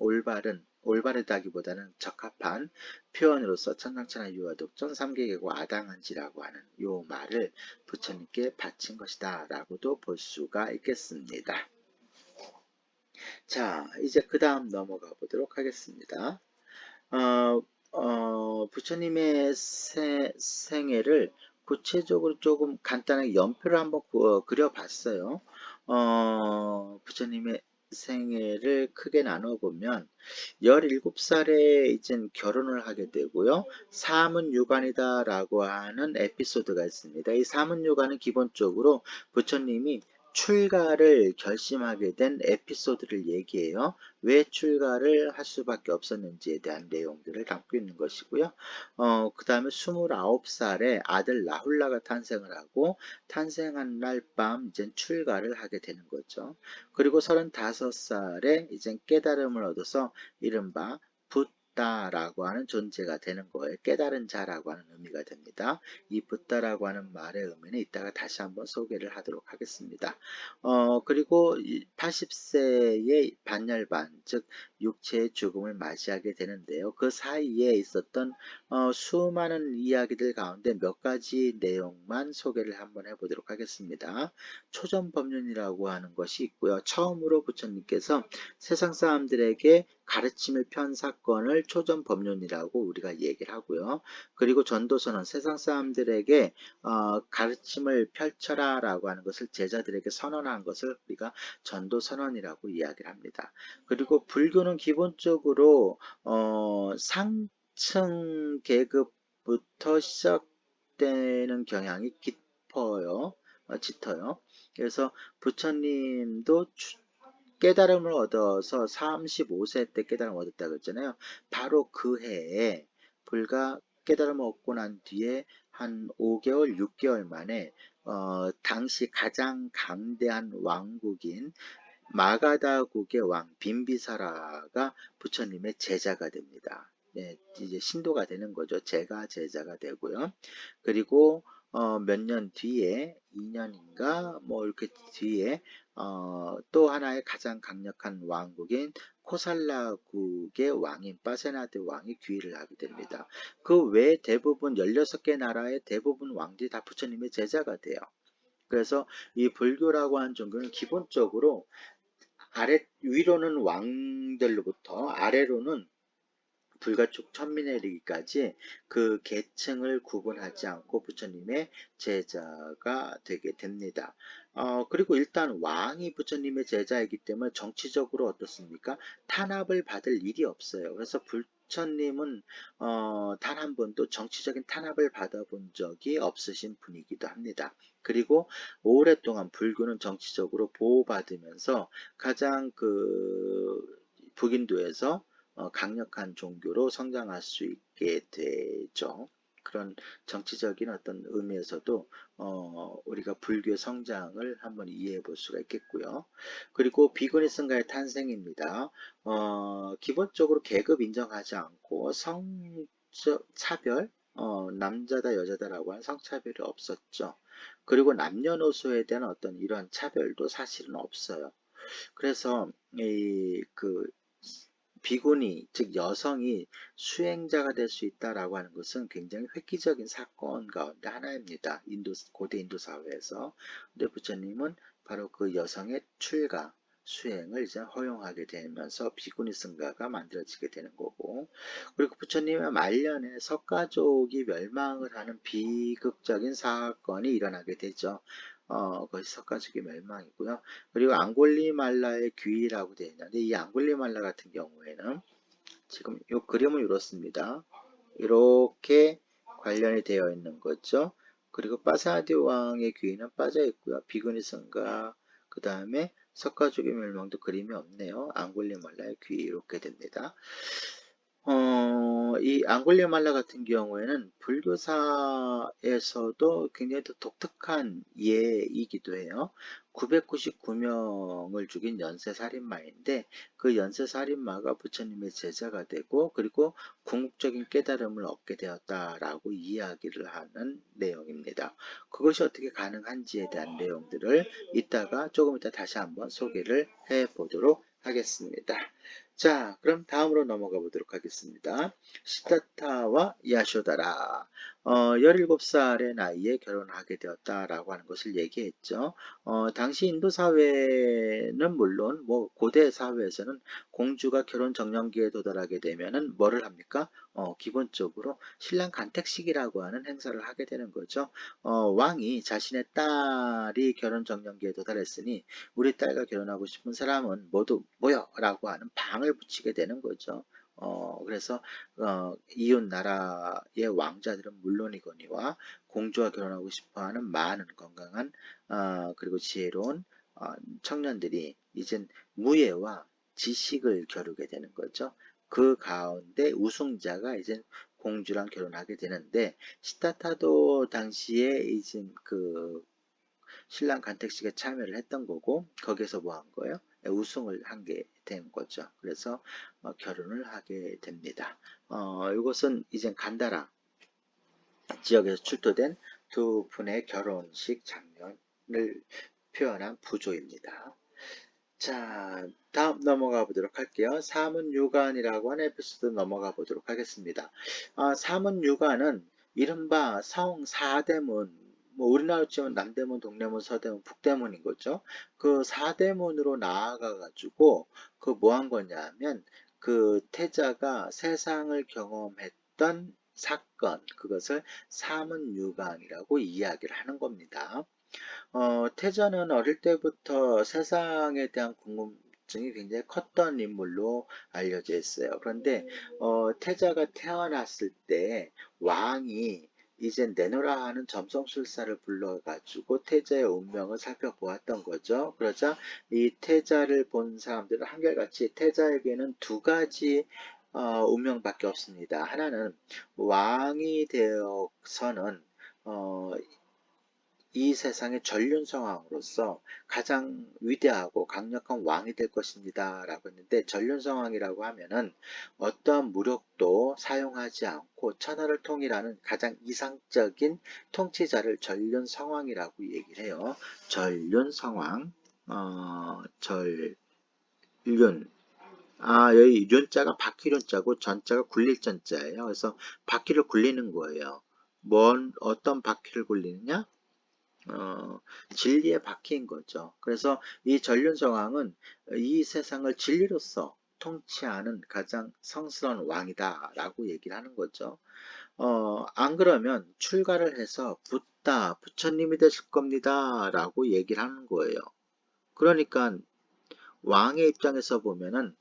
올바르다기보다는 적합한 표현으로서 천상천하 유화독전 삼계계고 아당한지라고 하는 요 말을 부처님께 바친 것이다 라고도 볼 수가 있겠습니다. 자, 이제 그 다음 넘어가 보도록 하겠습니다. 부처님의 생애를 구체적으로 조금 간단하게 연표를 한번 그려봤어요. 부처님의 생애를 크게 나눠보면 17살에 이제 결혼을 하게 되고요. 사문유관이다 라고 하는 에피소드가 있습니다. 이 사문유관은 기본적으로 부처님이 출가를 결심하게 된 에피소드를 얘기해요. 왜 출가를 할 수밖에 없었는지에 대한 내용들을 담고 있는 것이고요. 그 다음에 29살에 아들 라훌라가 탄생을 하고 탄생한 날 밤 이제 출가를 하게 되는 거죠. 그리고 35살에 이제 깨달음을 얻어서 이른바 붓다라고 하는 존재가 되는 거예요. 깨달은 자라고 하는 의미가 됩니다. 이 붓다라고 하는 말의 의미는 이따가 다시 한번 소개를 하도록 하겠습니다. 그리고 80세의 반열반, 즉 육체의 죽음을 맞이하게 되는데요. 그 사이에 있었던 수많은 이야기들 가운데 몇 가지 내용만 소개를 한번 해보도록 하겠습니다. 초전법륜이라고 하는 것이 있고요. 처음으로 부처님께서 세상 사람들에게 가르침을 편 사건을 초전법륜이라고 우리가 얘기를 하고요. 그리고 전도선언, 세상 사람들에게 가르침을 펼쳐라 라고 하는 것을 제자들에게 선언한 것을 우리가 전도선언이라고 이야기를 합니다. 그리고 불교는 기본적으로 상층 계급부터 시작되는 경향이 깊어요. 짙어요. 그래서 부처님도 깨달음을 얻어서 35세 때 깨달음을 얻었다고 했잖아요. 바로 그 해에 불과 깨달음을 얻고 난 뒤에 한 5개월, 6개월 만에 당시 가장 강대한 왕국인 마가다국의 왕 빈비사라가 부처님의 제자가 됩니다. 네, 이제 신도가 되는 거죠. 제자가 되고요. 그리고 몇 년 뒤에 2년인가 뭐 이렇게 뒤에 또 하나의 가장 강력한 왕국인 코살라국의 왕인 빠세나드 왕이 귀의를 하게 됩니다. 그 외에 대부분 16개 나라의 대부분 왕들이 다 부처님의 제자가 돼요. 그래서 이 불교라고 하는 종교는 기본적으로 위로는 왕들로부터 아래로는 불가촉 천민에 이르기까지 그 계층을 구분하지 않고 부처님의 제자가 되게 됩니다. 그리고 일단 왕이 부처님의 제자이기 때문에 정치적으로 어떻습니까? 탄압을 받을 일이 없어요. 그래서 부처님은 단 한 번도 정치적인 탄압을 받아본 적이 없으신 분이기도 합니다. 그리고 오랫동안 불교는 정치적으로 보호받으면서 가장 그 북인도에서 강력한 종교로 성장할 수 있게 되죠. 그런 정치적인 어떤 의미에서도 우리가 불교의 성장을 한번 이해해 볼 수가 있겠고요. 그리고 비구니슨가의 탄생입니다. 기본적으로 계급 인정하지 않고 성적 차별, 남자다 여자다라고 하는 성차별이 없었죠. 그리고 남녀노소에 대한 어떤 이러한 차별도 사실은 없어요. 그래서 비구니, 즉 여성이 수행자가 될 수 있다라고 하는 것은 굉장히 획기적인 사건 가운데 하나입니다. 고대 인도 사회에서. 근데 부처님은 바로 그 여성의 출가, 수행을 이제 허용하게 되면서 비구니 승가가 만들어지게 되는 거고, 그리고 부처님의 말년에 석가족이 멸망을 하는 비극적인 사건이 일어나게 되죠. 그것이 석가족의 멸망이고요. 그리고 앙골리말라의 귀라고 되어 있는데, 이 앙골리말라 같은 경우에는 지금 이 그림은 이렇습니다. 이렇게 관련이 되어 있는 거죠. 그리고 빠사디 왕의 귀는 빠져 있고요. 비그니슨과 그 다음에 석가족의 멸망도 그림이 없네요. 앙골리말라의 귀 이렇게 됩니다. 이 앙골리말라 같은 경우에는 불교사에서도 굉장히 또 독특한 예이기도 해요. 999명을 죽인 연쇄살인마인데 그 연쇄살인마가 부처님의 제자가 되고 그리고 궁극적인 깨달음을 얻게 되었다라고 이야기를 하는 내용입니다. 그것이 어떻게 가능한지에 대한 내용들을 조금 이따 다시 한번 소개를 해 보도록 하겠습니다. 자, 그럼 다음으로 넘어가 보도록 하겠습니다. 시타타와 야쇼다라. 17살의 나이에 결혼하게 되었다라고 하는 것을 얘기했죠. 당시 인도 사회는 물론 고대 사회에서는 공주가 결혼 정년기에 도달하게 되면은 뭐를 합니까? 기본적으로 신랑 간택식이라고 하는 행사를 하게 되는 거죠. 왕이 자신의 딸이 결혼 정년기에 도달했으니 우리 딸과 결혼하고 싶은 사람은 모두 모여라고 하는 방을 붙이게 되는 거죠. 그래서 이웃 나라의 왕자들은 물론이거니와 공주와 결혼하고 싶어하는 많은 건강한 그리고 지혜로운 청년들이 이젠 무예와 지식을 겨루게 되는 거죠. 그 가운데 우승자가 이제 공주랑 결혼하게 되는데 시타타도 당시에 이제 그 신랑 간택식에 참여를 했던 거고 거기서 뭐 한 거예요? 우승을 한 게 된 거죠. 그래서 결혼을 하게 됩니다. 이것은 이제 간다라 지역에서 출토된 두 분의 결혼식 장면을 표현한 부조입니다. 자, 다음 넘어가 보도록 할게요. 사문유관이라고 하는 에피소드 넘어가 보도록 하겠습니다. 사문유관은 이른바 성사대문, 우리나라로 치면 남대문, 동대문, 서대문, 북대문인 거죠. 그 사대문으로 나아가가지고 그 뭐 한 거냐면 그 태자가 세상을 경험했던 사건, 그것을 사문유관이라고 이야기를 하는 겁니다. 태자는 어릴 때부터 세상에 대한 궁금증이 굉장히 컸던 인물로 알려져 있어요. 그런데 태자가 태어났을 때 왕이 이제 내노라 하는 점성술사를 불러가지고 태자의 운명을 살펴보았던 거죠. 그러자 이 태자를 본 사람들은 한결같이 태자에게는 두 가지 운명밖에 없습니다. 하나는 왕이 되어서는 이 세상의 전륜성왕으로서 가장 위대하고 강력한 왕이 될 것입니다. 라고 했는데 전륜성왕이라고 하면은 어떠한 무력도 사용하지 않고 천하를 통일하는 가장 이상적인 통치자를 전륜성왕이라고 얘기를 해요. 전륜성왕, 전륜. 여기 륜자가 바퀴륜자고 전자가 굴릴 전자예요. 그래서 바퀴를 굴리는 거예요. 어떤 바퀴를 굴리느냐? 진리의 바퀴인 거죠. 그래서 이 전륜정왕은 이 세상을 진리로서 통치하는 가장 성스러운 왕이다 라고 얘기를 하는 거죠. 안 그러면 출가를 해서 부처님이 되실 겁니다 라고 얘기를 하는 거예요. 그러니까 왕의 입장에서 보면은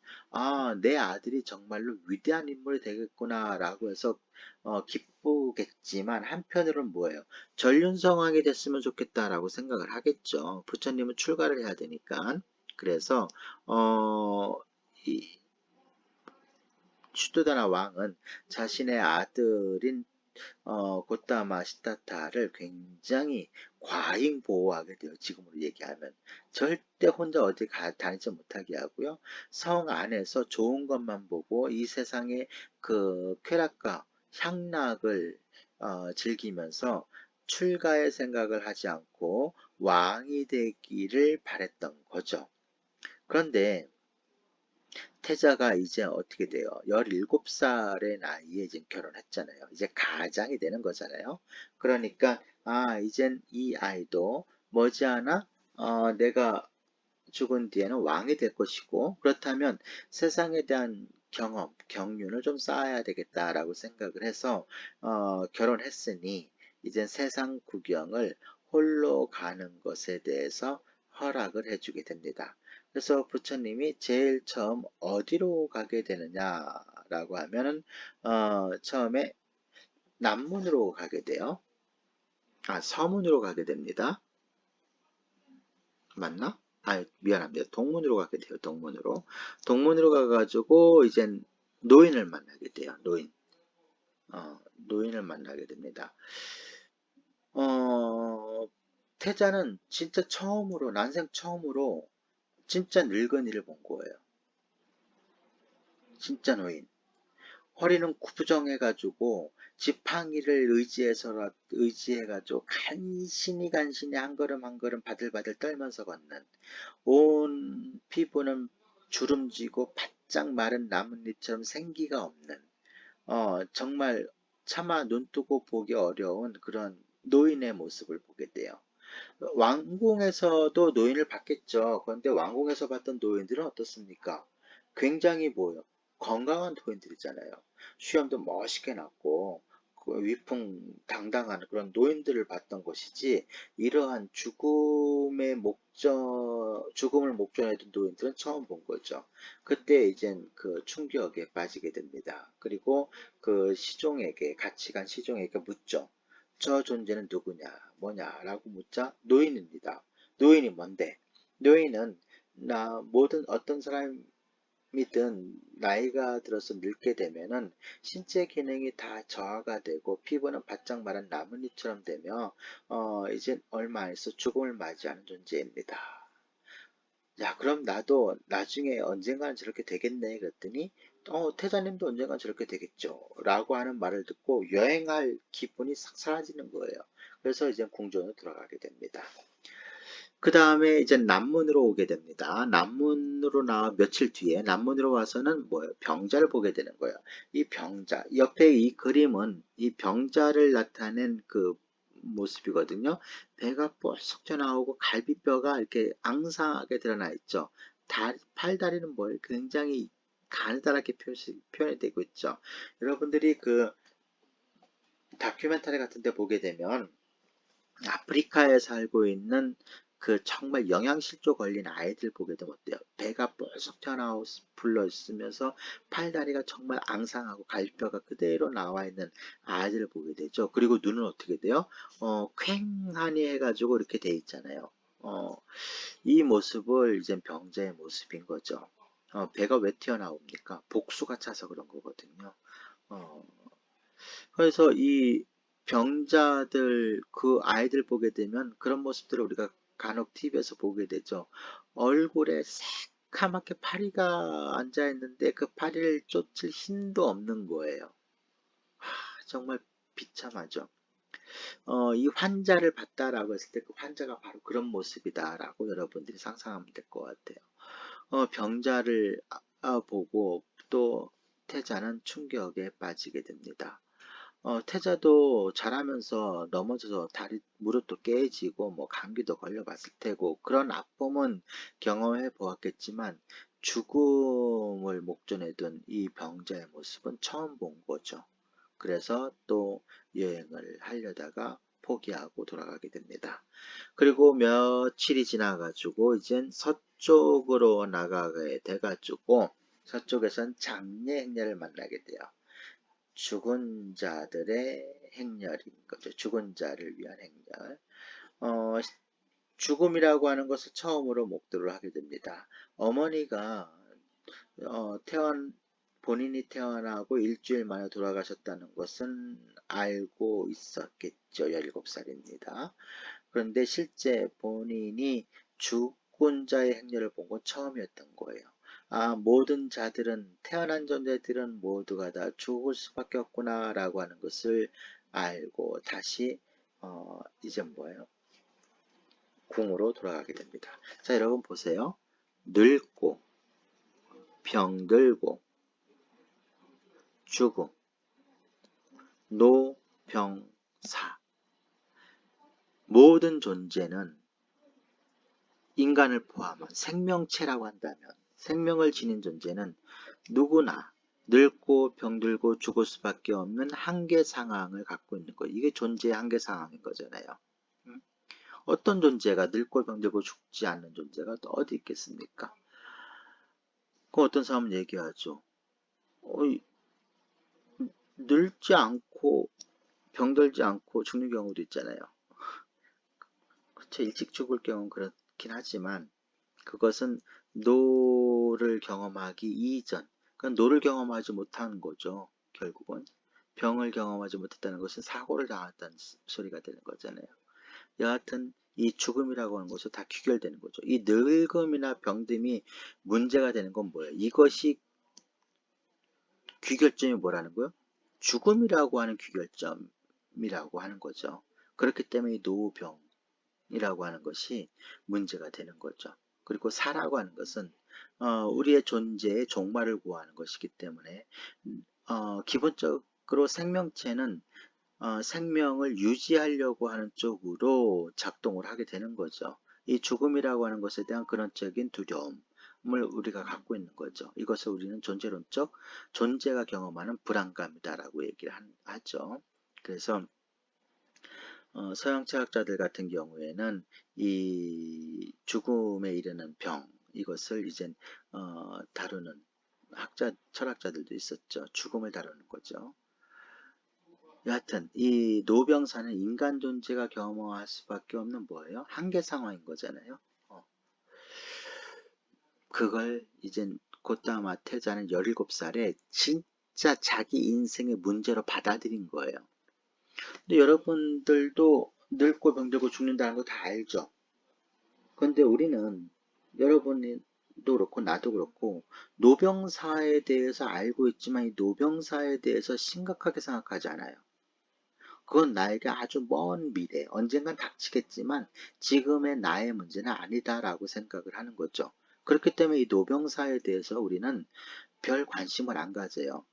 내 아들이 정말로 위대한 인물이 되겠구나 라고 해서 기쁘겠지만 한편으로는 뭐예요? 전륜성왕이 됐으면 좋겠다라고 생각을 하겠죠. 부처님은 출가를 해야 되니까. 그래서 이 슈드다나 왕은 자신의 아들인 고타마 시타타를 굉장히 과잉 보호하게 돼요. 지금으로 얘기하면. 절대 혼자 어디 다니지 못하게 하고요. 성 안에서 좋은 것만 보고 이 세상의 그 쾌락과 향락을 즐기면서 출가의 생각을 하지 않고 왕이 되기를 바랬던 거죠. 그런데 태자가 이제 어떻게 돼요? 17살의 나이에 이제 결혼했잖아요. 이제 가장이 되는 거잖아요. 그러니까 이젠 이 아이도 머지않아 내가 죽은 뒤에는 왕이 될 것이고, 그렇다면 세상에 대한 경험, 경륜을 좀 쌓아야 되겠다라고 생각을 해서 결혼했으니 이젠 세상 구경을 홀로 가는 것에 대해서 허락을 해주게 됩니다. 그래서 부처님이 제일 처음 어디로 가게 되느냐라고 하면은 처음에 남문으로 가게 돼요. 서문으로 가게 됩니다. 맞나? 미안합니다. 동문으로 가게 돼요. 동문으로. 동문으로 가가지고 이젠 노인을 만나게 돼요. 노인을 만나게 됩니다. 태자는 진짜 처음으로, 난생 처음으로 진짜 늙은이를 본 거예요. 진짜 노인. 허리는 구부정해가지고 지팡이를 의지해가지고 간신히 한 걸음 한 걸음 바들바들 떨면서 걷는, 온 피부는 주름지고 바짝 마른 나뭇잎처럼 생기가 없는, 정말 차마 눈 뜨고 보기 어려운 그런 노인의 모습을 보게 돼요. 왕궁에서도 노인을 봤겠죠. 그런데 왕궁에서 봤던 노인들은 어떻습니까? 굉장히 뭐요? 건강한 노인들이잖아요. 수염도 멋있게 났고 그 위풍당당한 그런 노인들을 봤던 것이지, 이러한 죽음을 목전에 둔 노인들은 처음 본 거죠. 그때 이젠 그 충격에 빠지게 됩니다. 그리고 그 시종에게, 같이 간 시종에게 묻죠. 저 존재는 누구냐, 뭐냐라고 묻자 노인입니다. 노인이 뭔데? 노인은 모든 어떤 사람이든 나이가 들어서 늙게 되면은 신체 기능이 다 저하가 되고 피부는 바짝 마른 나뭇잎처럼 되며 이제 얼마 안 있어 죽음을 맞이하는 존재입니다. 야, 그럼 나도 나중에 언젠가는 저렇게 되겠네. 그랬더니, 태자님도 언젠가 저렇게 되겠죠. 라고 하는 말을 듣고 여행할 기분이 싹 사라지는 거예요. 그래서 이제 궁전으로 들어가게 됩니다. 그 다음에 이제 남문으로 오게 됩니다. 남문으로 나와 며칠 뒤에 남문으로 와서는 뭐예요? 병자를 보게 되는 거예요. 이 병자, 옆에 이 그림은 이 병자를 나타낸 그 모습이거든요. 배가 뻘썩 튀어나오고 갈비뼈가 이렇게 앙상하게 드러나 있죠. 팔다리는 뭐예요? 굉장히 가느다랗게 표현이 되고 있죠. 여러분들이 그 다큐멘터리 같은 데 보게 되면 아프리카에 살고 있는 그 정말 영양실조 걸린 아이들 보게 되면 어때요? 배가 뻘썩 튀어나와 불러 있으면서 팔다리가 정말 앙상하고 갈비뼈가 그대로 나와 있는 아이들을 보게 되죠. 그리고 눈은 어떻게 돼요? 퀭하니 해가지고 이렇게 돼 있잖아요. 이 모습을 이제 병자의 모습인 거죠. 배가 왜 튀어나옵니까? 복수가 차서 그런 거거든요. 어, 그래서 이 병자들, 그 아이들 보게 되면 그런 모습들을 우리가 간혹 TV에서 보게 되죠. 얼굴에 새카맣게 파리가 앉아 있는데 그 파리를 쫓을 힘도 없는 거예요. 정말 비참하죠. 이 환자를 봤다라고 했을 때 그 환자가 바로 그런 모습이다라고 여러분들이 상상하면 될 것 같아요. 병자를 보고 또 태자는 충격에 빠지게 됩니다. 태자도 자라면서 넘어져서 다리, 무릎도 깨지고, 뭐, 감기도 걸려봤을 테고, 그런 아픔은 경험해 보았겠지만, 죽음을 목전에 둔 이 병자의 모습은 처음 본 거죠. 그래서 또 여행을 하려다가 포기하고 돌아가게 됩니다. 그리고 며칠이 지나가지고, 이젠 서쪽으로 나가게 돼가지고, 서쪽에선 장례 행렬을 만나게 돼요. 죽은 자들의 행렬인 거죠. 죽은 자를 위한 행렬. 어, 죽음이라고 하는 것을 처음으로 목도를 하게 됩니다. 어머니가 본인이 태어나고 일주일 만에 돌아가셨다는 것은 알고 있었겠죠. 17살입니다. 그런데 실제 본인이 죽은 자의 행렬을 본 건 처음이었던 거예요. 모든 자들은, 태어난 존재들은 모두가 다 죽을 수밖에 없구나 라고 하는 것을 알고 다시 이제 뭐예요? 궁으로 돌아가게 됩니다. 자, 여러분 보세요. 늙고 병들고 죽음, 노병사. 모든 존재는 인간을 포함한 생명체라고 한다면, 생명을 지닌 존재는 누구나 늙고 병들고 죽을 수밖에 없는 한계 상황을 갖고 있는 거예요. 이게 존재의 한계 상황인 거잖아요. 어떤 존재가 늙고 병들고 죽지 않는 존재가 또 어디 있겠습니까? 그 어떤 사람은 얘기하죠. 늙지 않고 병들지 않고 죽는 경우도 있잖아요. 그렇죠. 일찍 죽을 경우는 그렇긴 하지만 그것은 노를 경험하기 이전, 그러니까 노를 경험하지 못한 거죠. 결국은 병을 경험하지 못했다는 것은 사고를 당했다는 소리가 되는 거잖아요. 여하튼 이 죽음이라고 하는 것은 다 귀결되는 거죠. 이 늙음이나 병듦이 문제가 되는 건 뭐예요? 이것이 귀결점이 뭐라는 거예요? 죽음이라고 하는 귀결점이라고 하는 거죠. 그렇기 때문에 이 노병이라고 하는 것이 문제가 되는 거죠. 그리고 사라고 하는 것은 우리의 존재의 종말을 구하는 것이기 때문에 기본적으로 생명체는 생명을 유지하려고 하는 쪽으로 작동을 하게 되는 거죠. 이 죽음이라고 하는 것에 대한 근원적인 두려움을 우리가 갖고 있는 거죠. 이것을 우리는 존재론적 존재가 경험하는 불안감이다라고 얘기를 하죠. 그래서 서양 철학자들 같은 경우에는 이 죽음에 이르는 병, 이것을 이제 다루는 철학자들도 있었죠. 죽음을 다루는 거죠. 여하튼 이 노병사는 인간 존재가 경험할 수밖에 없는 뭐예요? 한계 상황인 거잖아요. 그걸 이제 고타마 태자는 17살에 진짜 자기 인생의 문제로 받아들인 거예요. 근데 여러분들도 늙고 병들고 죽는다는 거 다 알죠. 근데 우리는 여러분도 그렇고 나도 그렇고 노병사에 대해서 알고 있지만 이 노병사에 대해서 심각하게 생각하지 않아요. 그건 나에게 아주 먼 미래, 언젠간 닥치겠지만 지금의 나의 문제는 아니다라고 생각을 하는 거죠. 그렇기 때문에 이 노병사에 대해서 우리는 별 관심을 안 가져요.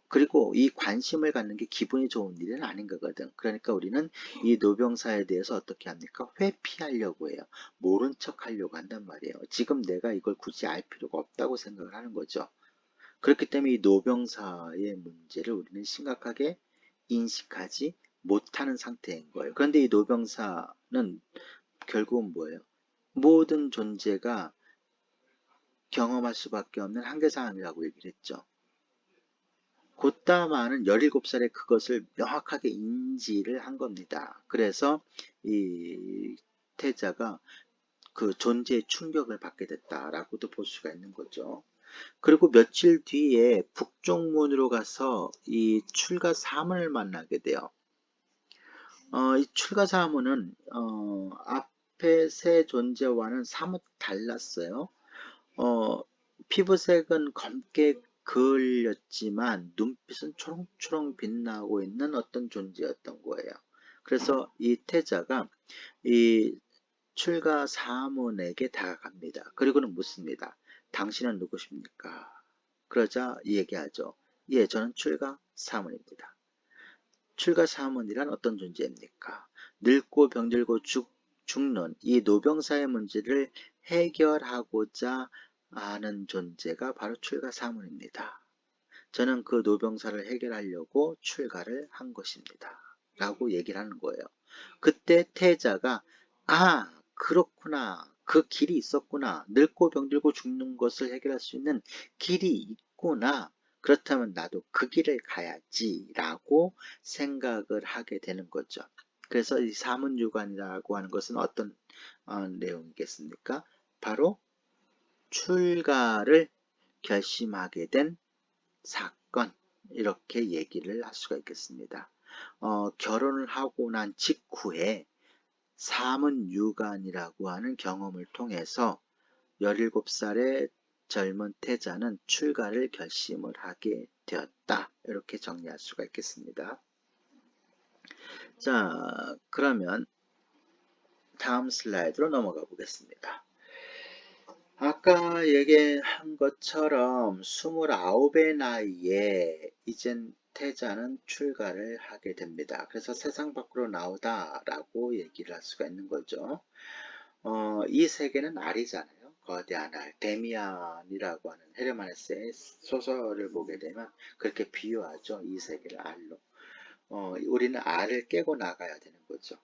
그리고 이 관심을 갖는 게 기분이 좋은 일은 아닌 거거든. 그러니까 우리는 이 노병사에 대해서 어떻게 합니까? 회피하려고 해요. 모른 척 하려고 한단 말이에요. 지금 내가 이걸 굳이 알 필요가 없다고 생각을 하는 거죠. 그렇기 때문에 이 노병사의 문제를 우리는 심각하게 인식하지 못하는 상태인 거예요. 그런데 이 노병사는 결국은 뭐예요? 모든 존재가 경험할 수밖에 없는 한계사항이라고 얘기를 했죠. 고타마는 17살에 그것을 명확하게 인지를 한 겁니다. 그래서 이 태자가 그 존재의 충격을 받게 됐다라고도 볼 수가 있는 거죠. 그리고 며칠 뒤에 북쪽문으로 가서 이 출가 사문을 만나게 돼요. 이 출가 사문은 앞에 세 존재와는 사뭇 달랐어요. 피부색은 검게 그을렸지만 눈빛은 초롱초롱 빛나고 있는 어떤 존재였던 거예요. 그래서 이 태자가 이 출가 사문에게 다가갑니다. 그리고는 묻습니다. 당신은 누구십니까? 그러자 얘기하죠. 예, 저는 출가 사문입니다. 출가 사문이란 어떤 존재입니까? 늙고 병들고 죽는 이 노병사의 문제를 해결하고자 하는 존재가 바로 출가 사문입니다. 저는 그 노병사를 해결하려고 출가를 한 것입니다. 라고 얘기를 하는 거예요. 그때 태자가 그렇구나. 그 길이 있었구나. 늙고 병들고 죽는 것을 해결할 수 있는 길이 있구나. 그렇다면 나도 그 길을 가야지 라고 생각을 하게 되는 거죠. 그래서 이 사문유관이라고 하는 것은 어떤 내용이겠습니까? 바로 출가를 결심하게 된 사건 이렇게 얘기를 할 수가 있겠습니다. 결혼을 하고 난 직후에 사문유관이라고 하는 경험을 통해서 17살의 젊은 태자는 출가를 결심을 하게 되었다. 이렇게 정리할 수가 있겠습니다. 자, 그러면 다음 슬라이드로 넘어가 보겠습니다. 아까 얘기한 것처럼 29의 나이에 이젠 태자는 출가를 하게 됩니다. 그래서 세상 밖으로 나오다라고 얘기를 할 수가 있는 거죠. 이 세계는 알이잖아요. 거대한 알, 데미안이라고 하는 헤르만 헤세의 소설을 보게 되면 그렇게 비유하죠. 이 세계를 알로. 우리는 알을 깨고 나가야 되는 거죠.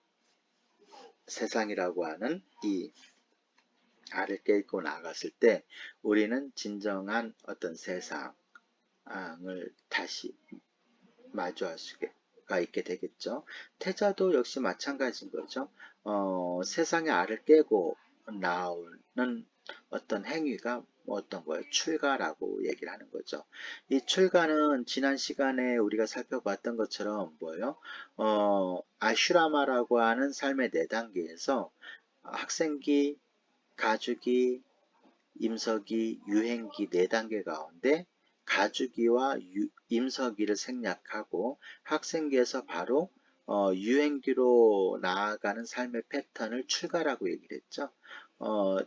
세상이라고 하는 이 알을 깨고 나갔을 때 우리는 진정한 어떤 세상을 다시 마주할 수가 있게 되겠죠. 태자도 역시 마찬가지인 거죠. 세상의 알을 깨고 나오는 어떤 행위가 어떤 거예요? 출가라고 얘기를 하는 거죠. 이 출가는 지난 시간에 우리가 살펴봤던 것처럼 뭐예요? 아슈라마라고 하는 삶의 4단계에서 학생기, 가주기, 임서기, 유행기 4단계 가운데 가주기와 임서기를 생략하고 학생기에서 바로 유행기로 나아가는 삶의 패턴을 출가라고 얘기를 했죠.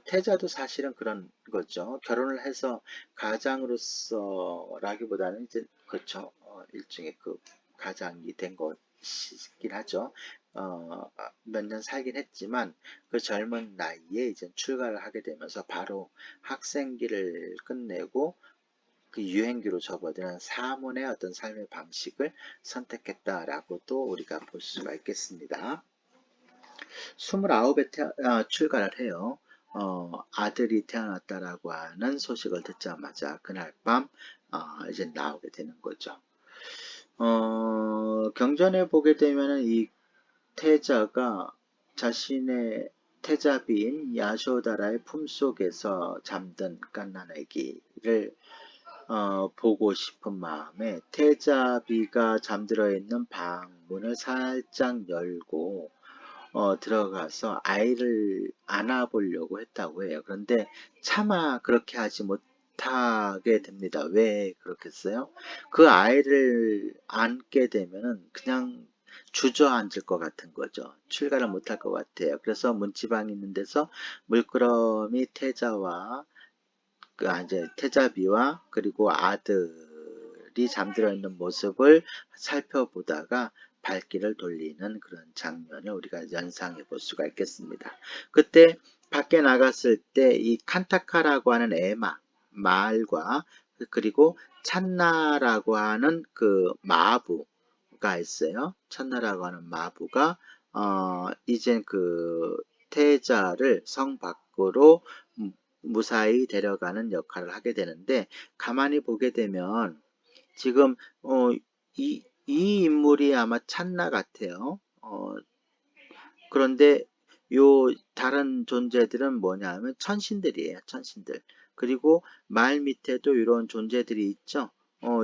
태자도 사실은 그런 거죠. 결혼을 해서 가장으로서라기보다는 이제 그렇죠. 일종의 그 가장이 된 것이긴 하죠. 몇 년 살긴 했지만 그 젊은 나이에 이제 출가를 하게 되면서 바로 학생기를 끝내고 그 유행기로 접어드는 사문의 어떤 삶의 방식을 선택했다라고 또 우리가 볼 수가 있겠습니다. 29에 출가를 해요. 아들이 태어났다라고 하는 소식을 듣자마자 그날 밤 이제 나오게 되는 거죠. 경전에 보게 되면은 이 태자가 자신의 태자비인 야쇼다라의 품속에서 잠든 갓난아기를 보고 싶은 마음에 태자비가 잠들어 있는 방문을 살짝 열고 들어가서 아이를 안아보려고 했다고 해요. 그런데 차마 그렇게 하지 못하게 됩니다. 왜 그렇겠어요? 그 아이를 안게 되면은 그냥 주저앉을 것 같은 거죠. 출가를 못할 것 같아요. 그래서 문지방이 있는 데서 물끄러미 태자와 이제 태자비와 그리고 아들이 잠들어 있는 모습을 살펴보다가 발길을 돌리는 그런 장면을 우리가 연상해 볼 수가 있겠습니다. 그때 밖에 나갔을 때 이 칸타카라고 하는 에마 말과 그리고 찬나라고 하는 그 마부가 있어요. 찬나라고 하는 마부가 이젠 그 태자를 성 밖으로 무사히 데려가는 역할을 하게 되는데 가만히 보게 되면 지금 이 인물이 아마 찬나 같아요. 그런데 요 다른 존재들은 뭐냐 하면 천신들이에요. 천신들. 그리고 말 밑에도 이런 존재들이 있죠.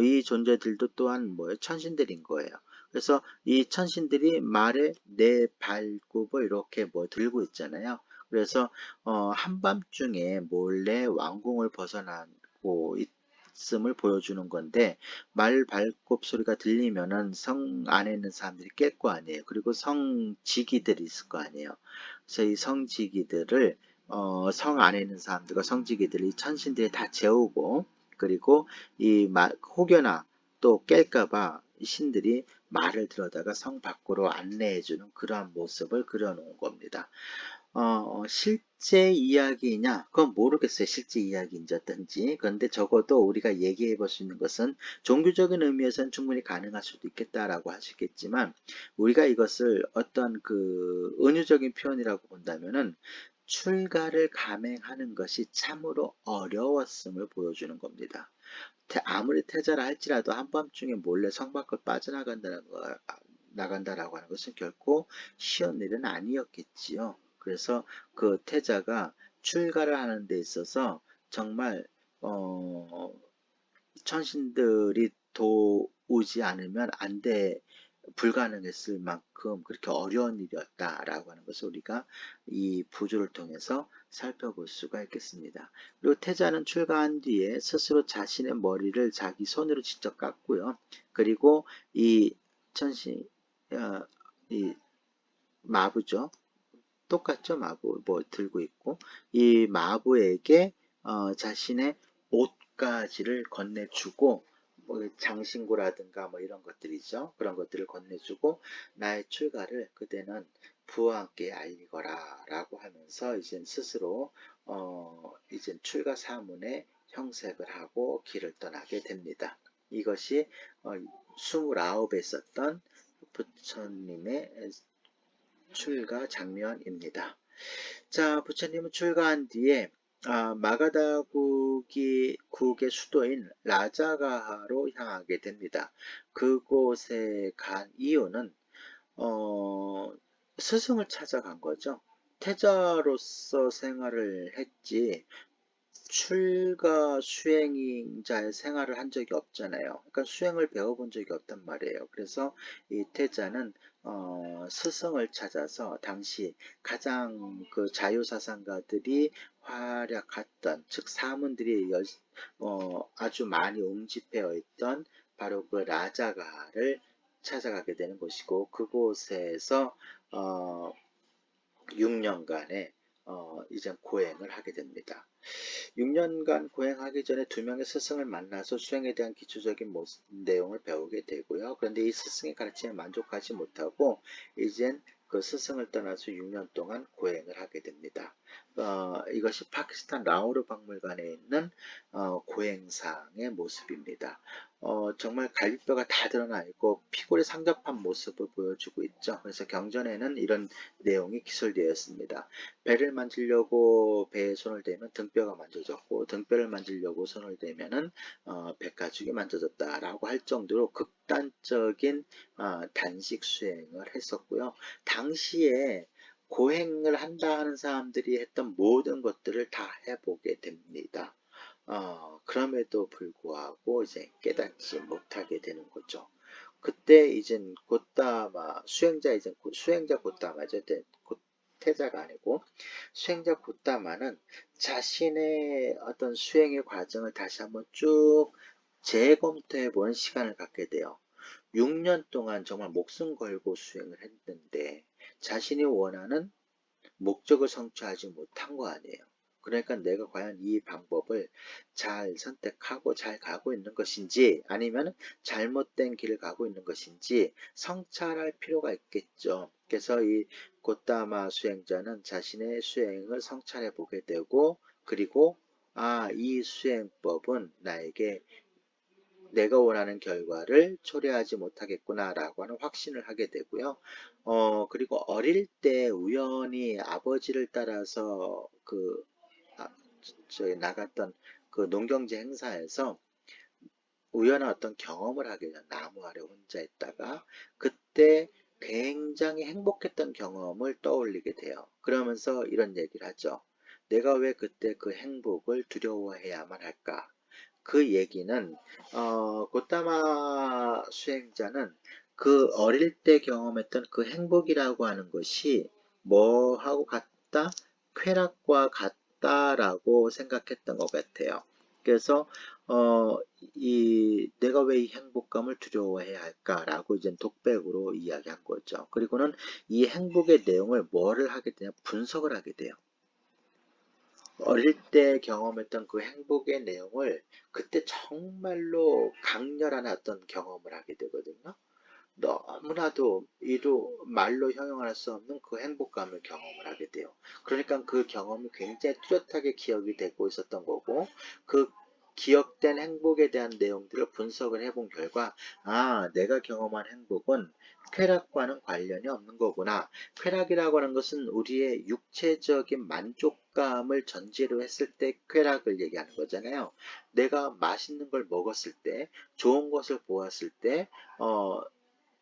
이 존재들도 또한 뭐예요? 천신들인 거예요. 그래서 이 천신들이 말에 네 발굽을 이렇게 뭐 들고 있잖아요. 그래서 한밤중에 몰래 왕궁을 벗어나고 있음을 보여주는 건데 말 발굽 소리가 들리면은 성 안에 있는 사람들이 깰 거 아니에요. 그리고 성지기들이 있을 거 아니에요. 그래서 이 성지기들을 성 안에 있는 사람들과 성지기들이 천신들이 다 재우고 그리고 이 혹여나 또 깰까봐 신들이 말을 들어다가 성 밖으로 안내해주는 그러한 모습을 그려놓은 겁니다. 실제 이야기냐? 그건 모르겠어요. 실제 이야기인지 어떤지. 그런데 적어도 우리가 얘기해 볼 수 있는 것은 종교적인 의미에서는 충분히 가능할 수도 있겠다라고 하시겠지만 우리가 이것을 어떤 그 은유적인 표현이라고 본다면은 출가를 감행하는 것이 참으로 어려웠음을 보여주는 겁니다. 아무리 태자라 할지라도 한밤중에 몰래 성 밖을 나간다라고 하는 것은 결코 쉬운 일은 아니었겠지요. 그래서 그 태자가 출가를 하는 데 있어서 정말 천신들이 도우지 않으면 불가능했을 만큼 그렇게 어려운 일이었다라고 하는 것을 우리가 이 부조를 통해서 살펴볼 수가 있겠습니다. 그리고 태자는 출가한 뒤에 스스로 자신의 머리를 자기 손으로 직접 깎고요. 그리고 이 천신, 이 마부죠. 똑같죠. 마부 뭐 들고 있고 이 마부에게 자신의 옷가지를 건네주고 뭐 장신구라든가 뭐 이런 것들이죠. 그런 것들을 건네주고 나의 출가를 그대는 부와 함께 알리거라 라고 하면서 이제 스스로 이제 출가 사문에 형색을 하고 길을 떠나게 됩니다. 이것이 29에 썼던 부처님의 출가 장면입니다. 자, 부처님은 출가한 뒤에 마가다국의 수도인 라자가하로 향하게 됩니다. 그곳에 간 이유는 스승을 찾아간 거죠. 태자로서 생활을 했지 출가 수행자의 생활을 한 적이 없잖아요. 그러니까 수행을 배워본 적이 없단 말이에요. 그래서 이 태자는 스승을 찾아서 당시 가장 그 자유사상가들이 활약했던 즉 사문들이 아주 많이 웅집해 있던 바로 그 라자가를 찾아가게 되는 것이고 그곳에서 6년간의 이제 고행을 하게 됩니다. 6년간 고행하기 전에 두 명의 스승을 만나서 수행에 대한 기초적인 내용을 배우게 되고요. 그런데 이 스승의 가르침에 만족하지 못하고 이젠 그 스승을 떠나서 6년 동안 고행을 하게 됩니다. 이것이 파키스탄 라오르 박물관에 있는 고행상의 모습입니다. 정말 갈비뼈가 다 드러나 있고 피골이 상접한 모습을 보여주고 있죠. 그래서 경전에는 이런 내용이 기술되었습니다. 배를 만지려고 배에 손을 대면 등뼈가 만져졌고 등뼈를 만지려고 손을 대면은 배가죽이 만져졌다라고 할 정도로 극단적인 단식 수행을 했었고요. 당시에 고행을 한다 하는 사람들이 했던 모든 것들을 다 해보게 됩니다. 그럼에도 불구하고 이제 깨닫지 못하게 되는 거죠. 그때 이젠 곧다마 수행자 곧다마죠. 태자가 아니고 수행자 곧다마는 자신의 어떤 수행의 과정을 다시 한번 쭉 재검토해 보는 시간을 갖게 돼요. 6년 동안 정말 목숨 걸고 수행을 했는데 자신이 원하는 목적을 성취하지 못한 거 아니에요. 그러니까 내가 과연 이 방법을 잘 선택하고 잘 가고 있는 것인지 아니면 잘못된 길을 가고 있는 것인지 성찰할 필요가 있겠죠. 그래서 이 곧다마 수행자는 자신의 수행을 성찰해 보게 되고 그리고 이 수행법은 나에게 내가 원하는 결과를 초래하지 못하겠구나라고 하는 확신을 하게 되고요. 그리고 어릴 때 우연히 아버지를 따라서 저희 나갔던 그 농경제 행사에서 우연한 어떤 경험을 하게 돼요. 나무 아래 혼자 있다가 그때 굉장히 행복했던 경험을 떠올리게 돼요. 그러면서 이런 얘기를 하죠. 내가 왜 그때 그 행복을 두려워해야만 할까? 그 얘기는 고타마 수행자는 그 어릴 때 경험했던 그 행복이라고 하는 것이 뭐하고 같다? 쾌락과 같다라고 생각했던 것 같아요. 그래서 내가 왜 이 행복감을 두려워해야 할까라고 이제 독백으로 이야기한 거죠. 그리고는 이 행복의 내용을 뭐를 하게 되냐? 분석을 하게 돼요. 어릴 때 경험했던 그 행복의 내용을 그때 정말로 강렬한 어떤 경험을 하게 되거든요. 너무나도 이도 말로 형용할 수 없는 그 행복감을 경험을 하게 돼요. 그러니까 그 경험이 굉장히 뚜렷하게 기억이 되고 있었던 거고 그 기억된 행복에 대한 내용들을 분석을 해본 결과 내가 경험한 행복은 쾌락과는 관련이 없는 거구나. 쾌락이라고 하는 것은 우리의 육체적인 만족감을 전제로 했을 때 쾌락을 얘기하는 거잖아요. 내가 맛있는 걸 먹었을 때, 좋은 것을 보았을 때,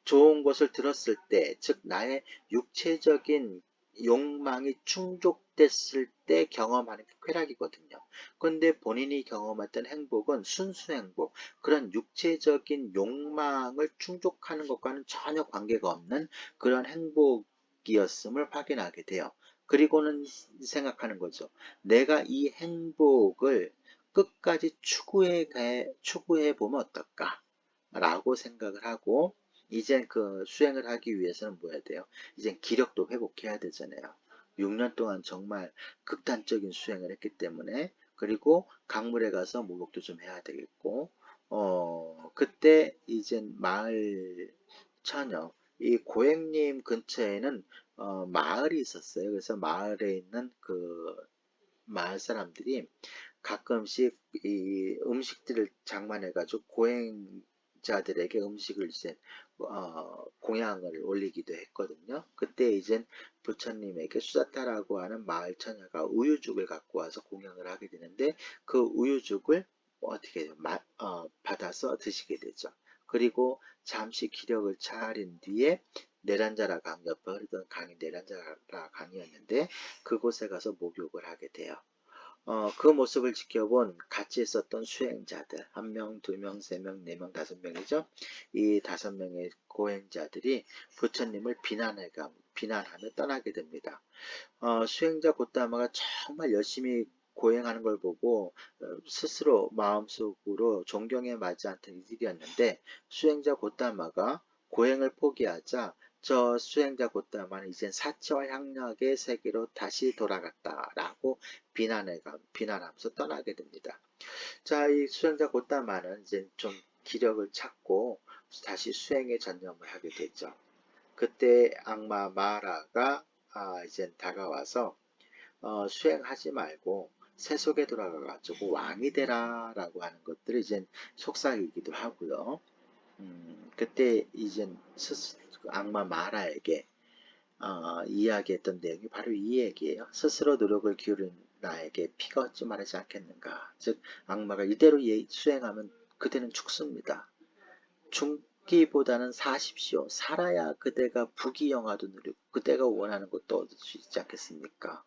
좋은 것을 들었을 때, 즉 나의 육체적인 욕망이 잘못됐을 때 경험하는 게 쾌락이거든요. 근데 본인이 경험했던 행복은 순수 행복, 그런 육체적인 욕망을 충족하는 것과는 전혀 관계가 없는 그런 행복이었음을 확인하게 돼요. 그리고는 생각하는 거죠. 내가 이 행복을 끝까지 추구해 보면 어떨까? 라고 생각을 하고, 이젠 그 수행을 하기 위해서는 뭐 해야 돼요? 이젠 기력도 회복해야 되잖아요. 6년 동안 정말 극단적인 수행을 했기 때문에, 그리고 강물에 가서 목욕도 좀 해야 되겠고, 그때 이젠 마을 처녀, 이 고행님 근처에는 마을이 있었어요. 그래서 마을에 있는 그 마을 사람들이 가끔씩 이 음식들을 장만해가지고 고행자들에게 음식을 이제 공양을 올리기도 했거든요. 그때 이젠 부처님에게 수다타라고 하는 마을 처녀가 우유죽을 갖고 와서 공양을 하게 되는데 그 우유죽을 어떻게 받아서 드시게 되죠. 그리고 잠시 기력을 차린 뒤에 내란자라 강, 옆에 흐르던 강이 내란자라 강이었는데 그곳에 가서 목욕을 하게 돼요. 그 모습을 지켜본 같이 있었던 수행자들, 한 명, 두 명, 세 명, 네 명, 다섯 명이죠. 이 다섯 명의 고행자들이 부처님을 비난하며 떠나게 됩니다. 수행자 고타마가 정말 열심히 고행하는 걸 보고 스스로 마음속으로 존경에 맞지 않던 이들이었는데 수행자 고타마가 고행을 포기하자 저 수행자 고타마는 이젠 사치와 향락의 세계로 다시 돌아갔다라고 비난하면서 떠나게 됩니다. 자, 이 수행자 고타마는 이제 좀 기력을 찾고 다시 수행에 전념을 하게 되죠. 그때 악마 마라가 이제 다가와서 수행하지 말고 세속에 돌아가가지고 왕이 되라라고 하는 것들을 이제 속삭이기도 하고요. 그때 이제 악마 마라에게 이야기했던 내용이 바로 이 얘기예요. 스스로 노력을 기울인 나에게 피가 어찌 마르지 않겠는가. 즉 악마가 이대로 수행하면 그대는 죽습니다. 죽기보다는 사십시오. 살아야 그대가 부귀영화도 누리고 그대가 원하는 것도 얻을 수 있지 않겠습니까?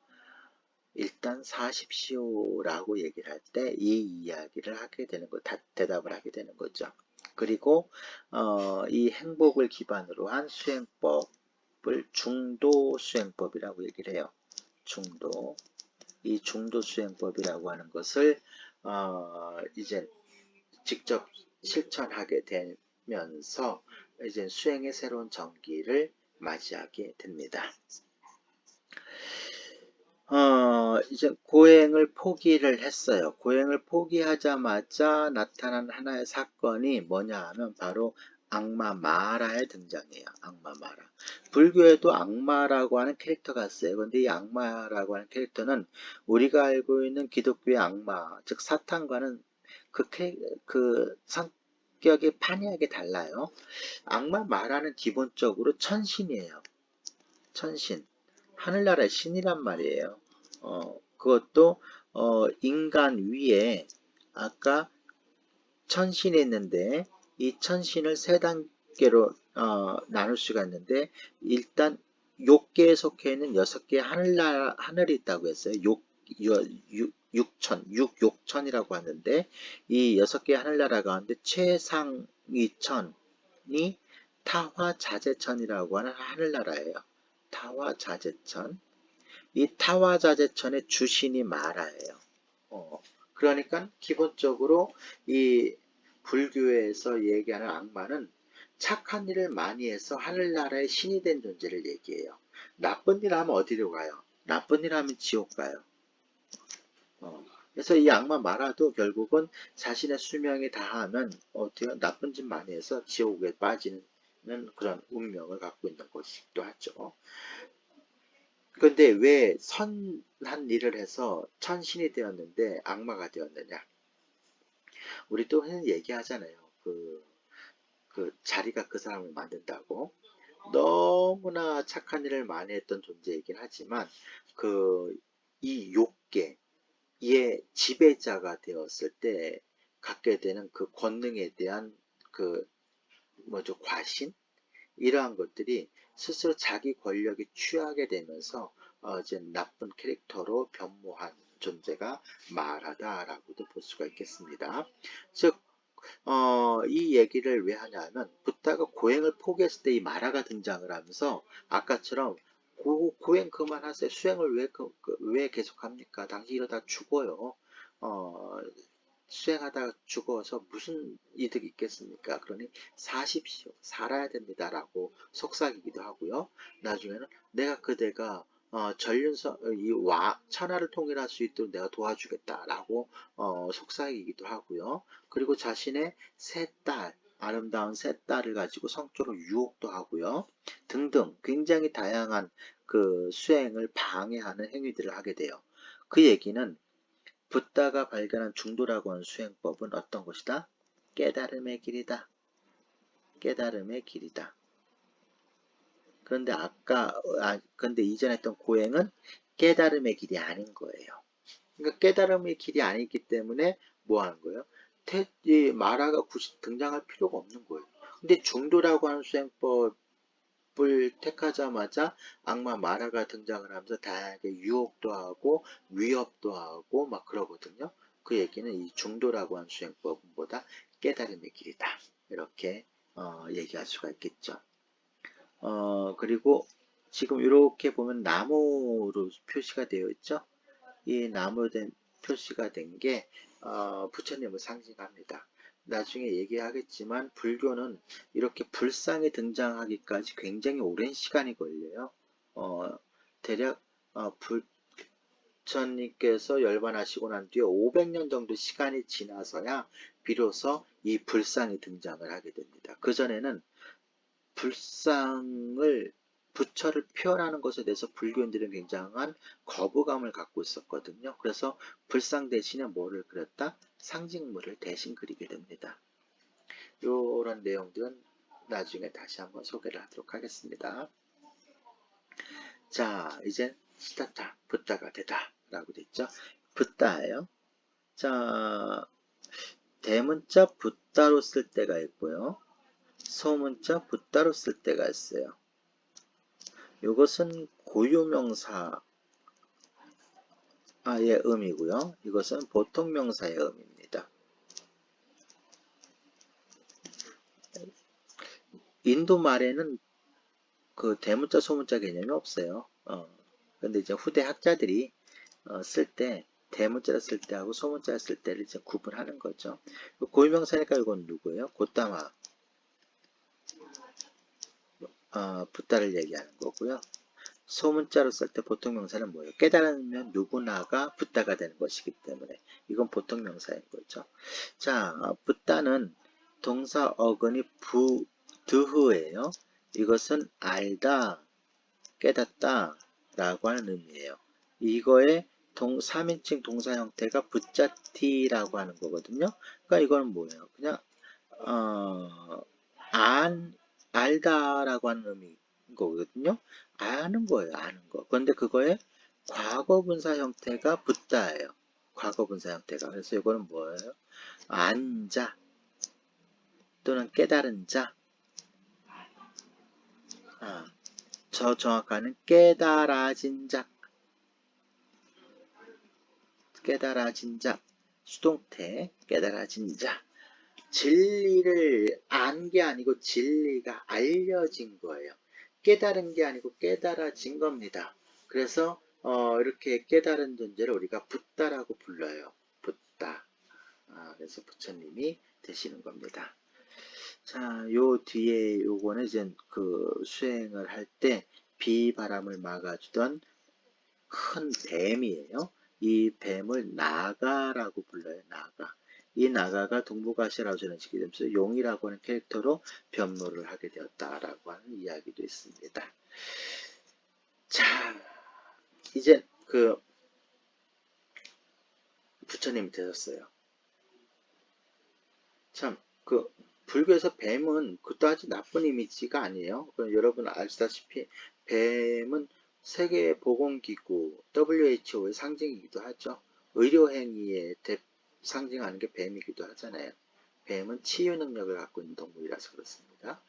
일단 사십시오라고 얘기를 할 때 이 이야기를 하게 되는 거, 대답을 하게 되는 거죠. 그리고 이 행복을 기반으로 한 수행법을 중도 수행법이라고 얘기를 해요. 중도. 이 중도 수행법이라고 하는 것을 이제 직접 실천하게 되면서 이제 수행의 새로운 전기를 맞이하게 됩니다. 이제 고행을 포기를 했어요. 고행을 포기하자마자 나타난 하나의 사건이 뭐냐 하면 바로 악마 마라의 등장이에요. 악마 마라. 불교에도 악마라고 하는 캐릭터가 있어요. 근데 이 악마라고 하는 캐릭터는 우리가 알고 있는 기독교의 악마, 즉 사탄과는 그 성격이 판이하게 달라요. 악마 마라는 기본적으로 천신이에요. 천신. 하늘나라의 신이란 말이에요. 그것도 인간 위에 아까 천신이 있는데 이 천신을 세 단계로 나눌 수가 있는데 일단 욕계에 속해 있는 6개의 하늘이 있다고 했어요. 육천이라고 하는데 이 6개의 하늘나라 가운데 최상위천이 타화자재천이라고 하는 하늘나라예요. 타화자재천. 이 타화자재천의 주신이 마라예요. 그러니까 기본적으로 이 불교에서 얘기하는 악마는 착한 일을 많이 해서 하늘나라의 신이 된 존재를 얘기해요. 나쁜 일 하면 어디로 가요? 나쁜 일 하면 지옥 가요. 그래서 이 악마 마라도 결국은 자신의 수명이 다하면 어떻게 나쁜 짓 많이 해서 지옥에 빠지는 그런 운명을 갖고 있는 것이기도 하죠. 그런데 왜 선한 일을 해서 천신이 되었는데 악마가 되었느냐? 우리 또 흔히 얘기하잖아요. 그 자리가 그 사람을 만든다고. 너무나 착한 일을 많이 했던 존재이긴 하지만 이 욕계의 지배자가 되었을 때 갖게 되는 그 권능에 대한 과신? 이러한 것들이 스스로 자기 권력에 취하게 되면서 이제 나쁜 캐릭터로 변모한 존재가 마라다라고도 볼 수가 있겠습니다. 즉, 이 얘기를 왜 하냐면 붓다가 고행을 포기했을 때 이 마라가 등장을 하면서 아까처럼 고행 그만하세요. 수행을 왜 계속합니까? 당신 이러다 죽어요. 어, 수행하다가 죽어서 무슨 이득이 있겠습니까? 그러니 사십시오. 살아야 됩니다라고 속삭이기도 하고요. 나중에는 내가 그대가 전륜서 천하를 통일할 수 있도록 내가 도와주겠다라고 속삭이기도 하고요. 그리고 자신의 세 딸, 아름다운 세 딸을 가지고 성적으로 유혹도 하고요. 등등 굉장히 다양한 그 수행을 방해하는 행위들을 하게 돼요. 그 얘기는 붓다가 발견한 중도라고 하는 수행법은 어떤 것이다? 깨달음의 길이다. 깨달음의 길이다. 그런데 그런데 이전에 했던 고행은 깨달음의 길이 아닌 거예요. 그러니까 깨달음의 길이 아니기 때문에 뭐 하는 거예요? 마라가 굳이 등장할 필요가 없는 거예요. 근데 중도라고 하는 수행법을 택하자마자 악마 마라가 등장을 하면서 다양하게 유혹도 하고 위협도 하고 막 그러거든요. 그 얘기는 이 중도라고 하는 수행법보다 깨달음의 길이다. 이렇게 얘기할 수가 있겠죠. 그리고 지금 이렇게 보면 나무로 표시가 되어 있죠. 이 나무로 된 표시가 된 게 부처님을 상징합니다. 나중에 얘기하겠지만 불교는 이렇게 불상이 등장하기까지 굉장히 오랜 시간이 걸려요. 대략 부처님께서 열반하시고 난 뒤에 500년 정도 시간이 지나서야 비로소 이 불상이 등장을 하게 됩니다. 그전에는 불상을 부처를 표현하는 것에 대해서 불교인들은 굉장한 거부감을 갖고 있었거든요. 그래서 불상 대신에 뭐를 그렸다? 상징물을 대신 그리게 됩니다. 이런 내용들은 나중에 다시 한번 소개를 하도록 하겠습니다. 자, 이제 시타타, 붓다가 되다 라고 됐죠. 붓다예요. 자, 대문자 붓다로 쓸 때가 있고요. 소문자 붓다로 쓸 때가 있어요. 이것은 고유명사의 의미고요. 이것은 보통명사의 의미입니다. 인도 말에는 그 대문자 소문자 개념이 없어요. 근데 이제 후대 학자들이 쓸 때 대문자를 쓸 때하고 소문자를 쓸 때를 이제 구분하는 거죠. 고유명사니까 이건 누구예요? 곧다마 붓다를 얘기하는 거고요. 소문자로 쓸 때 보통명사는 뭐예요? 깨달으면 누구나가 붓다가 되는 것이기 때문에 이건 보통명사인 거죠. 자, 붓다는 동사 어근이 드흐예요. 이것은 알다, 깨닫다 라고 하는 의미예요. 이거의 3인칭 동사 형태가 붓자티라고 하는 거거든요. 그러니까 이거는 뭐예요? 그냥 알다라고 하는 의미인 거거든요. 아는 거예요. 아는 거. 그런데 그거의 과거분사 형태가 붓다예요. 과거분사 형태가. 그래서 이거는 뭐예요? 안자 또는 깨달은 자. 저 정확하는 깨달아진 자. 깨달아진 자. 수동태 깨달아진 자. 진리를 안 게 아니고 진리가 알려진 거예요. 깨달은 게 아니고 깨달아진 겁니다. 그래서 이렇게 깨달은 존재를 우리가 붓다라고 불러요. 붓다. 그래서 부처님이 되시는 겁니다. 자, 요 뒤에 요거는 이제 그 수행을 할 때 비바람을 막아주던 큰 뱀이에요. 이 뱀을 나가라고 불러요. 나가. 이 나가가 동부가시라고 전해지게 되면서 용이라고 하는 캐릭터로 변모를 하게 되었다라고 하는 이야기도 있습니다. 자, 이제 그 부처님이 되셨어요. 참, 그 불교에서 뱀은 그다지 나쁜 이미지가 아니에요. 여러분 아시다시피 뱀은 세계보건기구 WHO의 상징이기도 하죠. 의료행위에 상징하는 게 뱀이기도 하잖아요. 뱀은 치유 능력을 갖고 있는 동물이라서 그렇습니다.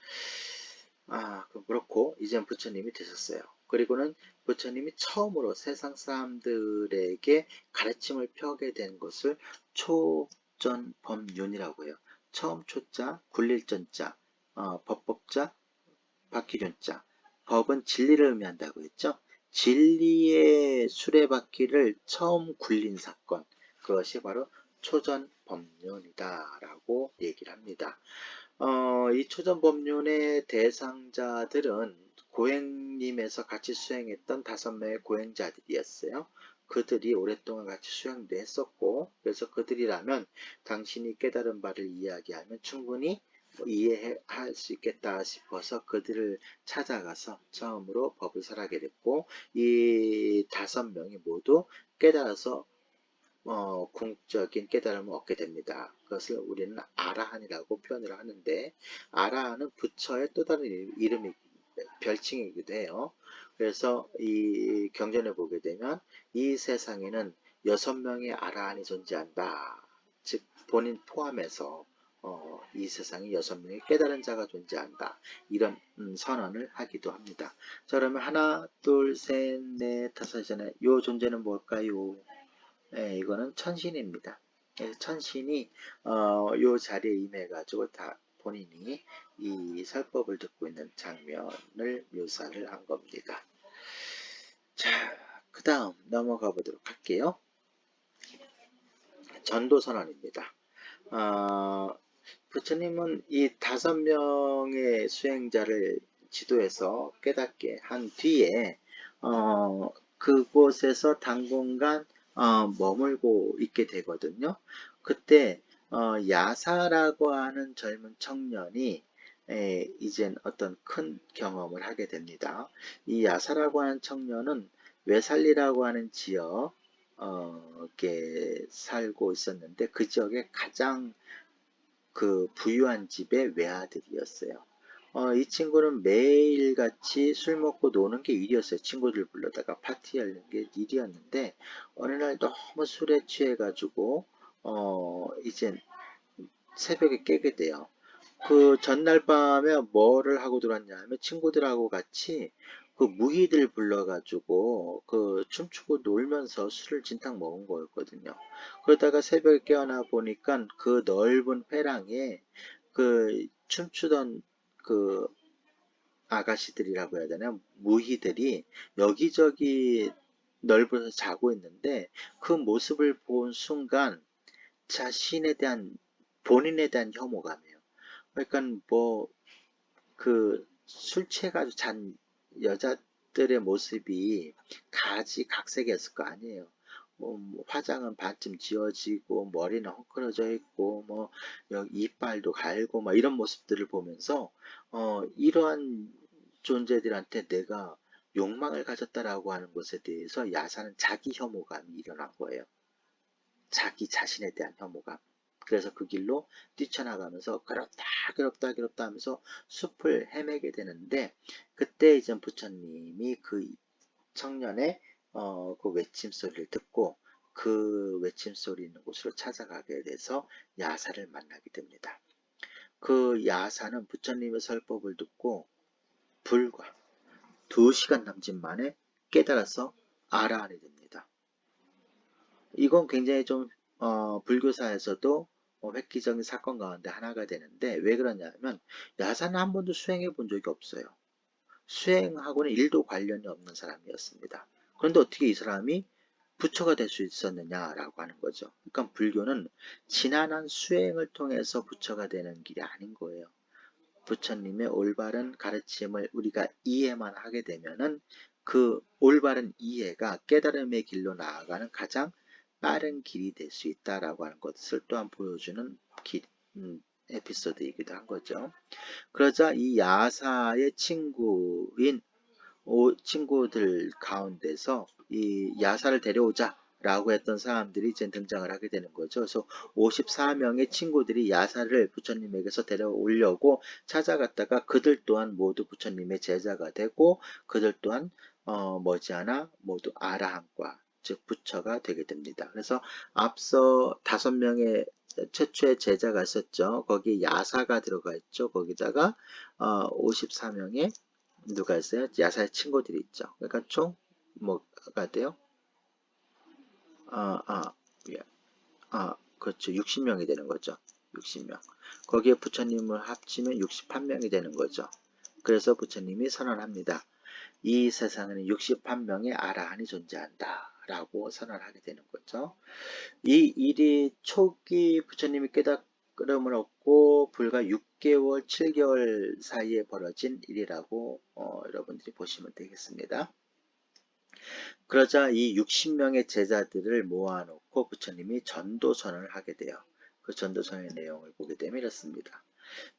그렇고 이젠 부처님이 되셨어요. 그리고는 부처님이 처음으로 세상 사람들에게 가르침을 펴게 된 것을 초전법륜이라고 해요. 처음 초자, 굴릴 전자, 법법자, 바퀴존자. 법은 진리를 의미한다고 했죠. 진리의 수레바퀴를 처음 굴린 사건, 그것이 바로 초전법륜이다라고 얘기를 합니다. 이 초전법륜의 대상자들은 고행님에서 같이 수행했던 5명의 고행자들이었어요. 그들이 오랫동안 같이 수행도 했었고, 그래서 그들이라면 당신이 깨달은 바를 이야기하면 충분히 이해할 수 있겠다 싶어서 그들을 찾아가서 처음으로 법을 설하게 됐고, 이 5명이 모두 깨달아서 궁극적인 깨달음을 얻게 됩니다. 그것을 우리는 아라한이라고 표현을 하는데, 아라한은 부처의 또 다른 이름이 별칭이기도 해요. 그래서 이 경전에 보게 되면 이 세상에는 6명의 아라한이 존재한다. 즉 본인 포함해서 이 세상에 6명의 깨달은 자가 존재한다. 이런 선언을 하기도 합니다. 자, 그러면 하나, 둘, 셋, 넷, 다섯 전에 요 존재는 뭘까요? 네, 이거는 천신입니다. 천신이 요 자리에 임해가지고 다 본인이 이 설법을 듣고 있는 장면을 묘사를 한 겁니다. 자, 그 다음 넘어가 보도록 할게요. 전도선언입니다. 부처님은 이 5명의 수행자를 지도해서 깨닫게 한 뒤에 그곳에서 당분간 머물고 있게 되거든요. 그때 야사라고 하는 젊은 청년이 이젠 어떤 큰 경험을 하게 됩니다. 이 야사라고 하는 청년은 외살리라고 하는 지역 에 살고 있었는데 그 지역에 가장 그 부유한 집의 외아들이었어요. 이 친구는 매일같이 술 먹고 노는 게 일이었어요. 친구들 불러다가 파티하는 게 일이었는데 어느 날 너무 술에 취해가지고 이제 새벽에 깨게 돼요. 그 전날 밤에 뭐를 하고 들어왔냐 하면 친구들하고 같이 그 무희들 불러가지고 그 춤추고 놀면서 술을 진탕 먹은 거였거든요. 그러다가 새벽에 깨어나 보니까 그 넓은 회랑에 그 춤추던 그 아가씨들이라고 해야 되나 무희들이 여기저기 넓어서 자고 있는데 그 모습을 본 순간 자신에 대한 본인에 대한 혐오감이에요. 그러니까 뭐 그 술 취해가지고 잔 여자들의 모습이 가지각색이었을 거 아니에요. 뭐 화장은 반쯤 지워지고 머리는 헝클어져 있고 뭐 여기 이빨도 갈고 막 이런 모습들을 보면서 이러한 존재들한테 내가 욕망을 가졌다라고 하는 것에 대해서 야사는 자기 혐오감이 일어난 거예요. 자기 자신에 대한 혐오감. 그래서 그 길로 뛰쳐나가면서 괴롭다 하면서 숲을 헤매게 되는데 그때 이제 부처님이 그 청년의 그 외침소리를 듣고 그 외침소리 있는 곳으로 찾아가게 돼서 야사를 만나게 됩니다. 그 야사는 부처님의 설법을 듣고 불과 2시간 남짓 만에 깨달아서 아라한이 됩니다. 이건 굉장히 좀 불교사에서도 획기적인 사건 가운데 하나가 되는데 왜 그러냐면 야사는 한 번도 수행해 본 적이 없어요. 수행하고는 1도 관련이 없는 사람이었습니다. 그런데 어떻게 이 사람이 부처가 될 수 있었느냐라고 하는 거죠. 그러니까 불교는 지난한 수행을 통해서 부처가 되는 길이 아닌 거예요. 부처님의 올바른 가르침을 우리가 이해만 하게 되면은 그 올바른 이해가 깨달음의 길로 나아가는 가장 빠른 길이 될 수 있다라고 하는 것을 또한 보여주는 에피소드이기도 한 거죠. 그러자 이 야사의 친구들 가운데서 이 야사를 데려오자 라고 했던 사람들이 이제 등장을 하게 되는 거죠. 그래서 54명의 친구들이 야사를 부처님에게서 데려오려고 찾아갔다가 그들 또한 모두 부처님의 제자가 되고 그들 또한 머지않아 모두 아라한과 즉 부처가 되게 됩니다. 그래서 앞서 5명의 최초의 제자가 있었죠. 거기에 야사가 들어가 있죠. 거기다가 54명의 누가 있어요? 야사의 친구들이 있죠. 그러니까 총 뭐가 돼요? 아, 아, 예. 그렇죠. 60명이 되는 거죠. 60명. 거기에 부처님을 합치면 61명이 되는 거죠. 그래서 부처님이 선언합니다. 이 세상에는 61명의 아라한이 존재한다. 라고 선언하게 되는 거죠. 이 일이 초기 부처님이 깨달음을 얻고 불과 6개월, 7개월 사이에 벌어진 일이라고 여러분들이 보시면 되겠습니다. 그러자 이 60명의 제자들을 모아놓고 부처님이 전도선을 하게 돼요. 그 전도선의 내용을 보게 되면 이렇습니다.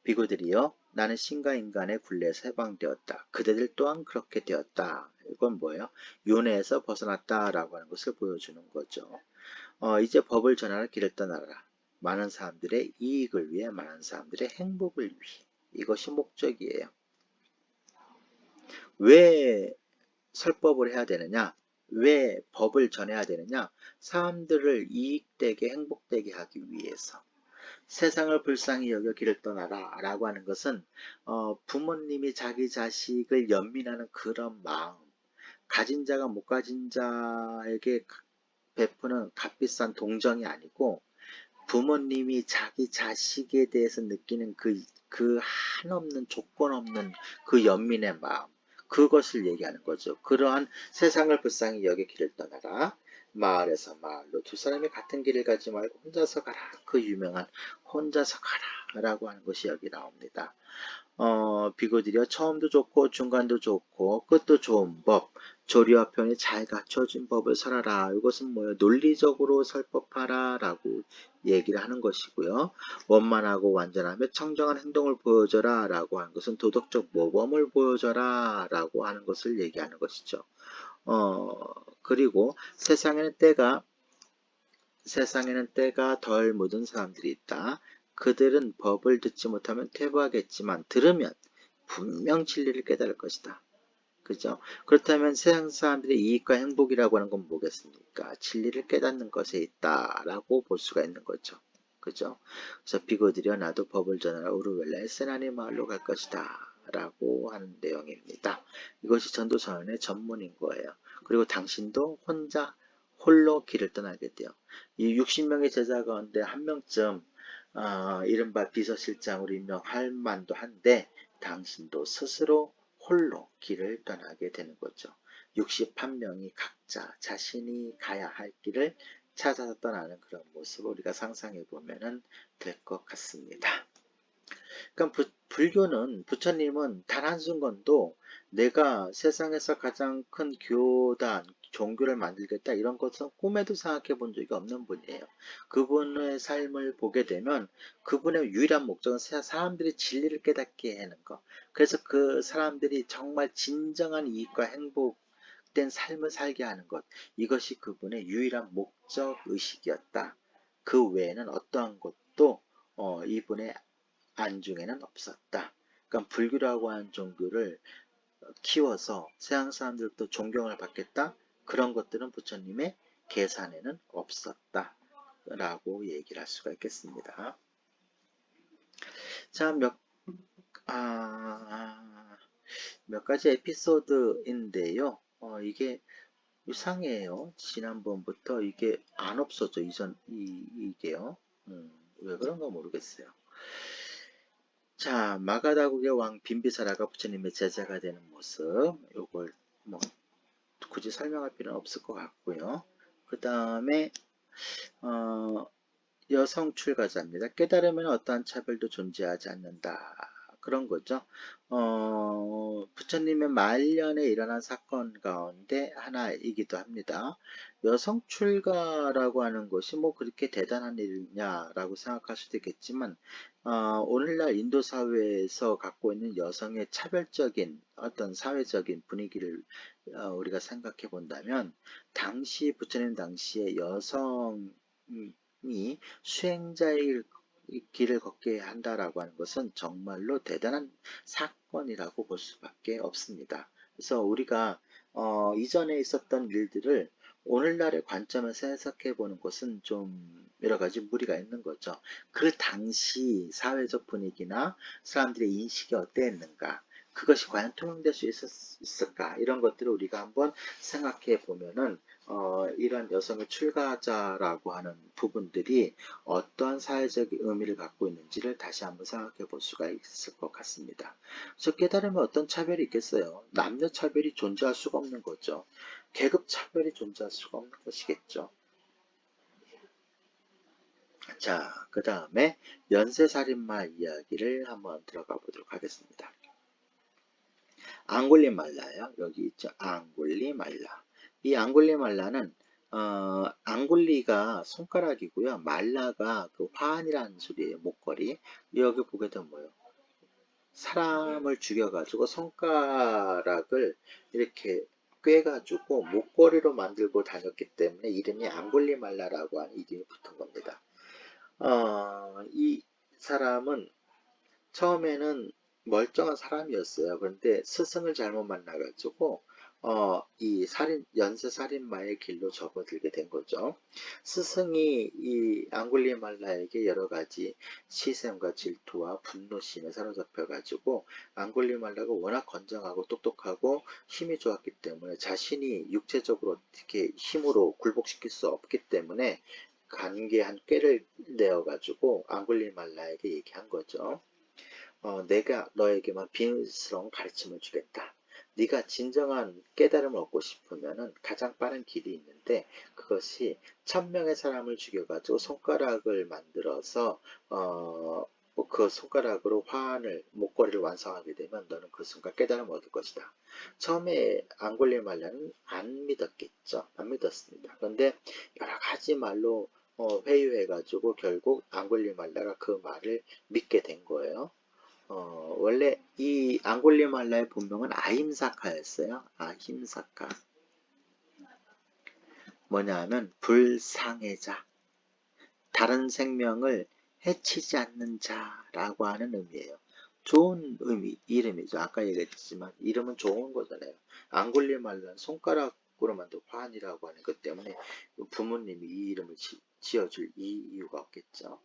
비구들이여, 나는 신과 인간의 굴레에서 해방되었다. 그대들 또한 그렇게 되었다. 이건 뭐예요? 윤회에서 벗어났다라고 하는 것을 보여주는 거죠. 이제 법을 전하러 길을 떠나라. 많은 사람들의 이익을 위해, 많은 사람들의 행복을 위해. 이것이 목적이에요. 왜 설법을 해야 되느냐? 왜 법을 전해야 되느냐? 사람들을 이익되게 행복되게 하기 위해서. 세상을 불쌍히 여겨 길을 떠나라 라고 하는 것은 부모님이 자기 자식을 연민하는 그런 마음, 가진 자가 못 가진 자에게 베푸는 값비싼 동정이 아니고 부모님이 자기 자식에 대해서 느끼는 그 한없는 조건 없는 그 연민의 마음, 그것을 얘기하는 거죠. 그러한 세상을 불쌍히 여겨 길을 떠나라. 마을에서 마을로 두 사람이 같은 길을 가지 말고 혼자서 가라. 그 유명한 혼자서 가라 라고 하는 것이 여기 나옵니다. 비고들이여, 처음도 좋고 중간도 좋고 끝도 좋은 법, 조리와 편이 잘 갖춰진 법을 설하라. 이것은 뭐예요? 논리적으로 설법하라 라고 얘기를 하는 것이고요. 원만하고 완전하며 청정한 행동을 보여줘라 라고 하는 것은 도덕적 모범을 보여줘라 라고 하는 것을 얘기하는 것이죠. 그리고 세상에는 때가 덜 묻은 사람들이 있다. 그들은 법을 듣지 못하면 퇴보하겠지만 들으면 분명 진리를 깨달을 것이다. 그죠? 그렇다면 세상 사람들의 이익과 행복이라고 하는 건 뭐겠습니까? 진리를 깨닫는 것에 있다라고 볼 수가 있는 거죠. 그죠? 그래서 비고들여, 나도 법을 전하라. 우르웰라의 세나니 마을로 갈 것이다. 라고 하는 내용입니다. 이것이 전도선언의 전문인 거예요. 그리고 당신도 홀로 길을 떠나게 돼요. 이 60명의 제자 가운데 한 명쯤 이른바 비서실장으로 임명할 만도 한데 당신도 스스로 홀로 길을 떠나게 되는 거죠. 61명이 각자 자신이 가야 할 길을 찾아서 떠나는 그런 모습을 우리가 상상해 보면 될 것 같습니다. 그러니까 불교는, 부처님은 단 한순간도 내가 세상에서 가장 큰 교단, 종교를 만들겠다 이런 것은 꿈에도 생각해 본 적이 없는 분이에요. 그분의 삶을 보게 되면 그분의 유일한 목적은 사람들이 진리를 깨닫게 하는 것. 그래서 그 사람들이 정말 진정한 이익과 행복된 삶을 살게 하는 것. 이것이 그분의 유일한 목적 의식이었다. 그 외에는 어떠한 것도 이분의 안중에는 없었다. 그러니까 불교라고 하는 종교를 키워서 세상 사람들도 존경을 받겠다. 그런 것들은 부처님의 계산에는 없었다. 라고 얘기를 할 수가 있겠습니다. 자, 몇 가지 에피소드인데요. 이게 이상해요. 지난번부터 이게 안 없어져. 이게요. 왜 그런가 모르겠어요. 자, 마가다국의 왕 빈비사라가 부처님의 제자가 되는 모습, 요걸 뭐 굳이 설명할 필요는 없을 것 같고요. 그 다음에 여성 출가자입니다. 깨달으면 어떠한 차별도 존재하지 않는다. 그런 거죠. 부처님의 말년에 일어난 사건 가운데 하나이기도 합니다. 여성 출가라고 하는 것이 뭐 그렇게 대단한 일이냐라고 생각할 수도 있겠지만, 오늘날 인도 사회에서 갖고 있는 여성의 차별적인 어떤 사회적인 분위기를 우리가 생각해 본다면, 부처님 당시에 여성이 수행자의 길을 걷게 한다라고 하는 것은 정말로 대단한 사건이라고 볼 수밖에 없습니다. 그래서 우리가 이전에 있었던 일들을 오늘날의 관점에서 해석해 보는 것은 좀 여러 가지 무리가 있는 거죠. 그 당시 사회적 분위기나 사람들의 인식이 어땠는가, 그것이 과연 투명될 수 있을까? 이런 것들을 우리가 한번 생각해 보면은 이런 여성의 출가자라고 하는 부분들이 어떤 사회적 의미를 갖고 있는지를 다시 한번 생각해 볼 수가 있을 것 같습니다. 그래서 깨달으면 어떤 차별이 있겠어요? 남녀 차별이 존재할 수가 없는 거죠. 계급 차별이 존재할 수가 없는 것이겠죠. 자, 그 다음에 연쇄살인마 이야기를 한번 들어가 보도록 하겠습니다. 앙골리말라요. 여기 있죠. 앙골리말라. 이 앙골리말라는 앙골리가 손가락이고요. 말라가 그 화환이라는 소리예요. 목걸이. 여기 보게 되면 뭐예요? 사람을 죽여가지고 손가락을 이렇게 꿰가지고 목걸이로 만들고 다녔기 때문에 이름이 앙골리말라라고 하는 이름이 붙은 겁니다. 이 사람은 처음에는 멀쩡한 사람이었어요. 그런데 스승을 잘못 만나가지고 이 연쇄 살인마의 길로 접어들게 된 거죠. 스승이 이 앙굴리말라에게 여러 가지 시샘과 질투와 분노심에 사로잡혀가지고 앙굴리말라가 워낙 건장하고 똑똑하고 힘이 좋았기 때문에 자신이 육체적으로 어떻게 힘으로 굴복시킬 수 없기 때문에 관계 한 꾀를 내어가지고 앙굴리말라에게 얘기한 거죠. 내가 너에게만 비밀스러운 가르침을 주겠다. 네가 진정한 깨달음을 얻고 싶으면은 가장 빠른 길이 있는데 그것이 1000명의 사람을 죽여가지고 손가락을 만들어서 그 손가락으로 화환을 목걸이를 완성하게 되면 너는 그 순간 깨달음을 얻을 것이다. 처음에 앙골리말라는 안 믿었겠죠. 안 믿었습니다. 그런데 여러 가지 말로 회유해가지고 결국 앙골리말라가 그 말을 믿게 된 거예요. 원래 이 앙골리말라의 본명은 아임사카였어요. 아힘사카. 뭐냐 하면 불상해자, 다른 생명을 해치지 않는 자라고 하는 의미예요. 좋은 의미, 이름이죠. 아까 얘기했지만 이름은 좋은 거잖아요. 앙골리말라는 손가락으로 만든 화환이라고 하는 것 때문에 부모님이 이 이름을 지어줄 이유가 없겠죠.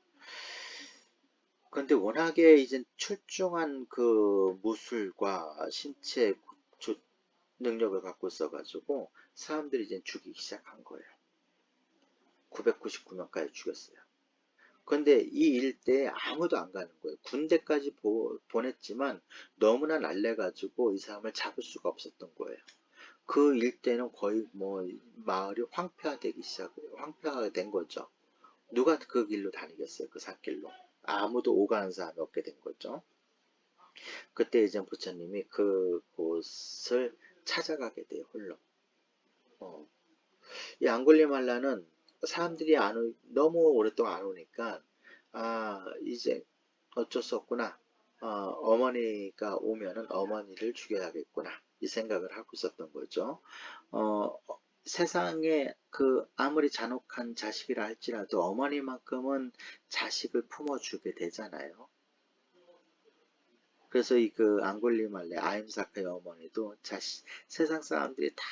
그런데 워낙에 이제 출중한 그 무술과 신체 능력을 갖고 있어가지고 사람들이 이제 죽이기 시작한 거예요. 999명까지 죽였어요. 그런데 이 일대에 아무도 안 가는 거예요. 군대까지 보냈지만 너무나 날래가지고 이 사람을 잡을 수가 없었던 거예요. 그 일대는 거의 뭐 마을이 황폐화가 된 거죠. 누가 그 길로 다니겠어요? 그 산길로. 아무도 오가는 사람이 없게 된 거죠. 그때 이제 부처님이 그곳을 찾아가게 돼요, 홀로. 어. 이 앙굴리말라는 사람들이 너무 오랫동안 안 오니까, 이제 어쩔 수 없구나. 어머니가 오면은 어머니를 죽여야겠구나. 이 생각을 하고 있었던 거죠. 세상에 아무리 잔혹한 자식이라 할지라도 어머니만큼은 자식을 품어주게 되잖아요. 그래서 앙골리말레 아임사카의 어머니도 세상 사람들이 다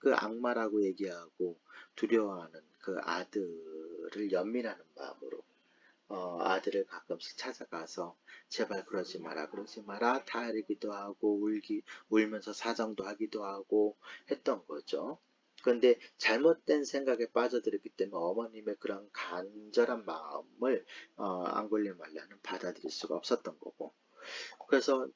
그 악마라고 얘기하고 두려워하는 그 아들을 연민하는 마음으로 아들을 가끔씩 찾아가서 제발 그러지 마라 타이르기도 하고 울면서 사정도 하기도 하고 했던 거죠. 그런데 잘못된 생각에 빠져들었기 때문에 어머님의 그런 간절한 마음을 앙골리말라는 받아들일 수가 없었던 거고, 그래서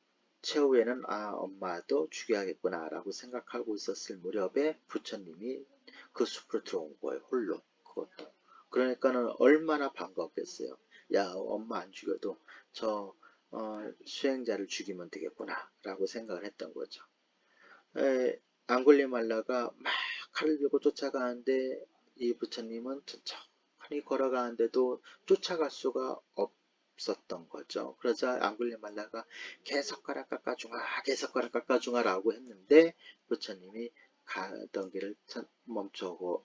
최후에는 엄마도 죽여야겠구나 라고 생각하고 있었을 무렵에 부처님이 그 숲으로 들어온 거예요. 홀로. 그것도. 그러니까는 얼마나 반가웠겠어요. 야, 엄마 안 죽여도 저 수행자를 죽이면 되겠구나 라고 생각을 했던 거죠. 앙골리말라가 막 칼을 들고 쫓아가는데 이 부처님은 천천히 걸어가는데도 쫓아갈 수가 없었던 거죠. 그러자 앙굴리말라가 계속 가라 깎아중아 계속 가라 깎아중아라고 했는데 부처님이 가던 길을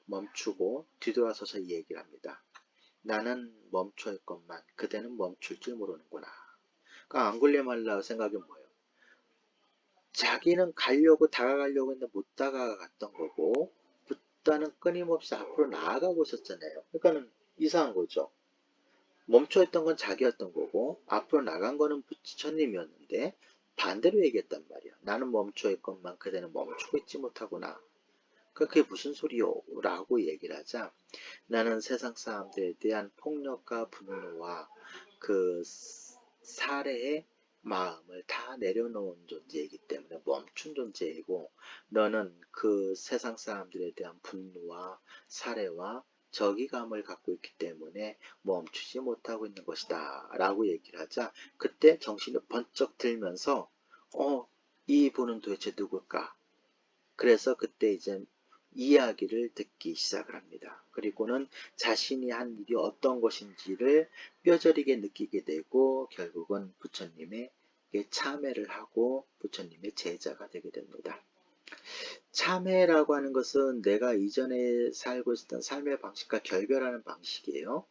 멈추고 뒤돌아서서 이 얘기를 합니다. 나는 멈춰 있건만 그대는 멈출 줄 모르는구나. 그러니까 앙굴리말라 생각이 뭐예요? 자기는 다가가려고 했는데 못 다가갔던 거고 부다는 끊임없이 앞으로 나아가고 있었잖아요. 그러니까는 이상한 거죠. 멈춰있던 건 자기였던 거고 앞으로 나간 거는 부처님이었는데 반대로 얘기했단 말이야. 나는 멈춰 있건만 그대는 멈추고 있지 못하구나. 그게 무슨 소리요? 라고 얘기를 하자 나는 세상 사람들에 대한 폭력과 분노와 그 살해의 마음을 다 내려놓은 존재이기 때문에 멈춘 존재이고 너는 그 세상 사람들에 대한 분노와 살해와 적이감을 갖고 있기 때문에 멈추지 못하고 있는 것이다 라고 얘기를 하자 그때 정신이 번쩍 들면서 이분은 도대체 누굴까? 그래서 그때 이제 이야기를 듣기 시작을 합니다. 그리고는 자신이 한 일이 어떤 것인지를 뼈저리게 느끼게 되고 결국은 부처님에게 참회를 하고 부처님의 제자가 되게 됩니다. 참회라고 하는 것은 내가 이전에 살고 있었던 삶의 방식과 결별하는 방식이에요.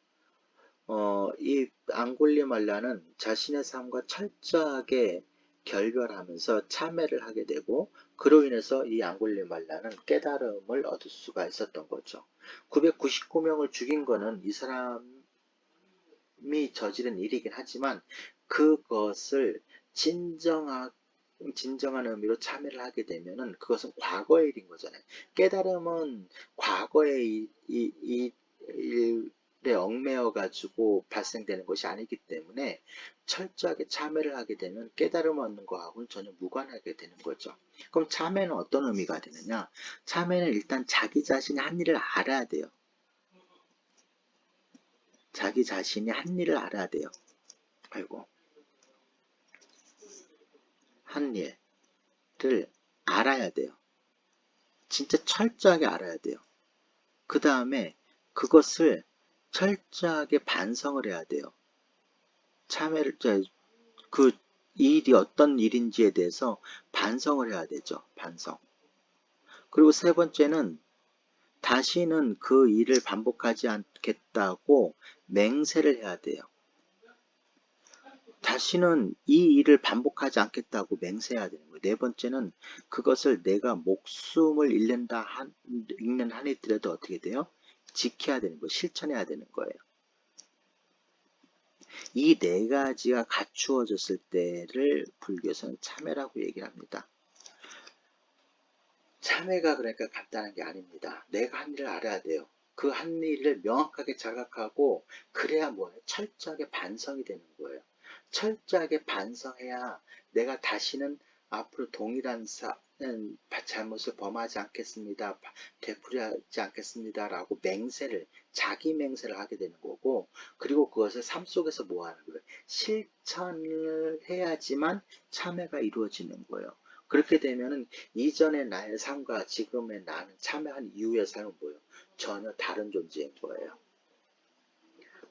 이 앙골리말라는 자신의 삶과 철저하게 결별하면서 참회를 하게 되고 그로 인해서 이 앙골리말라는 깨달음을 얻을 수가 있었던 거죠. 999명을 죽인 거는 이 사람이 저지른 일이긴 하지만 그것을 진정한 의미로 참여를 하게 되면은 그것은 과거의 일인 거잖아요. 깨달음은 과거의 일에 얽매여 가지고 발생되는 것이 아니기 때문에 철저하게 참여를 하게 되면 깨달음을 얻는 거하고는 전혀 무관하게 되는 거죠. 그럼 참여는 어떤 의미가 되느냐? 참여는 일단 자기 자신이 한 일을 알아야 돼요. 자기 자신이 한 일을 알아야 돼요. 아이고. 한 일을 알아야 돼요. 진짜 철저하게 알아야 돼요. 그 다음에 그것을 철저하게 반성을 해야 돼요. 참회를, 그 일이 어떤 일인지에 대해서 반성을 해야 되죠. 반성. 그리고 세 번째는 다시는 그 일을 반복하지 않겠다고 맹세를 해야 돼요. 다시는 이 일을 반복하지 않겠다고 맹세해야 되는 거예요. 네 번째는 그것을 내가 목숨을 잃는 한이더라도 어떻게 돼요? 지켜야 되는 거예요. 실천해야 되는 거예요. 이 네 가지가 갖추어졌을 때를 불교에서는 참회라고 얘기를 합니다. 참회가 그러니까 간단한 게 아닙니다. 내가 한 일을 알아야 돼요. 그 한 일을 명확하게 자각하고 그래야 뭐예요? 철저하게 반성이 되는 거예요. 철저하게 반성해야 내가 다시는 앞으로 동일한 잘못을 범하지 않겠습니다. 되풀이하지 않겠습니다. 라고 자기 맹세를 하게 되는 거고, 그리고 그것을 삶 속에서 뭐 하는 거예요? 실천을 해야지만 참회가 이루어지는 거예요. 그렇게 되면은 이전의 나의 삶과 지금의 나는 참여한 이후의 삶은 뭐예요? 전혀 다른 존재인 거예요.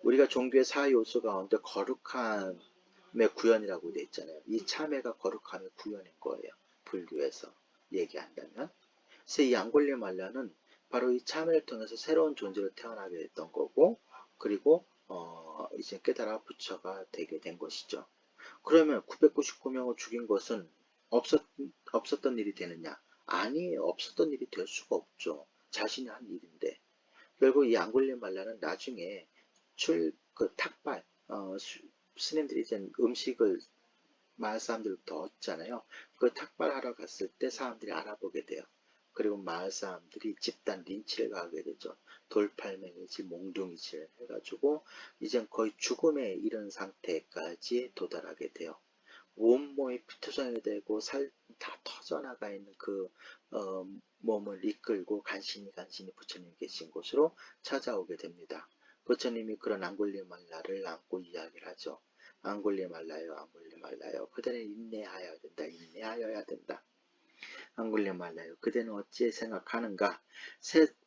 우리가 종교의 4요소 가운데 거룩함의 구현이라고 되어 있잖아요. 이 참회가 거룩함의 구현인 거예요. 불교에서 얘기한다면. 그래서 이 앙골리말라는 바로 이 참회를 통해서 새로운 존재로 태어나게 됐던 거고, 그리고 이제 깨달아 부처가 되게 된 것이죠. 그러면 999명을 죽인 것은 없었던 일이 되느냐? 아니에요. 없었던 일이 될 수가 없죠. 자신이 한 일인데. 결국 이 앙골리말라는 나중에 탁발, 스님들이 이제 음식을 마을 사람들부터 얻잖아요. 그 탁발하러 갔을 때 사람들이 알아보게 돼요. 그리고 마을 사람들이 집단 린치를 가게 되죠. 돌팔맹이질, 몽둥이질 해가지고 이젠 거의 죽음에 이른 상태까지 도달하게 돼요. 온몸이 피투성이 되고 살 다 터져나가 있는 그 몸을 이끌고 간신히 부처님 계신 곳으로 찾아오게 됩니다. 부처님이 그런 앙골리말라를 안고 이야기를 하죠. 앙골리말라요, 앙골리말라요. 그대는 인내하여야 된다, 인내하여야 된다. 앙골리말라요. 그대는 어찌 생각하는가?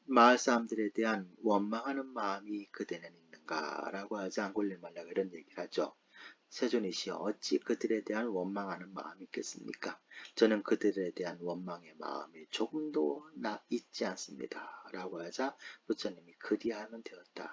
마을 사람들에 대한 원망하는 마음이 그대는 있는가? 라고 하지 앙골리말라가 이런 얘기를 하죠. 세존이시여 어찌 그들에 대한 원망하는 마음이 있겠습니까? 저는 그들에 대한 원망의 마음이 조금도 있지 않습니다. 라고 하자 부처님이 그리하면 되었다.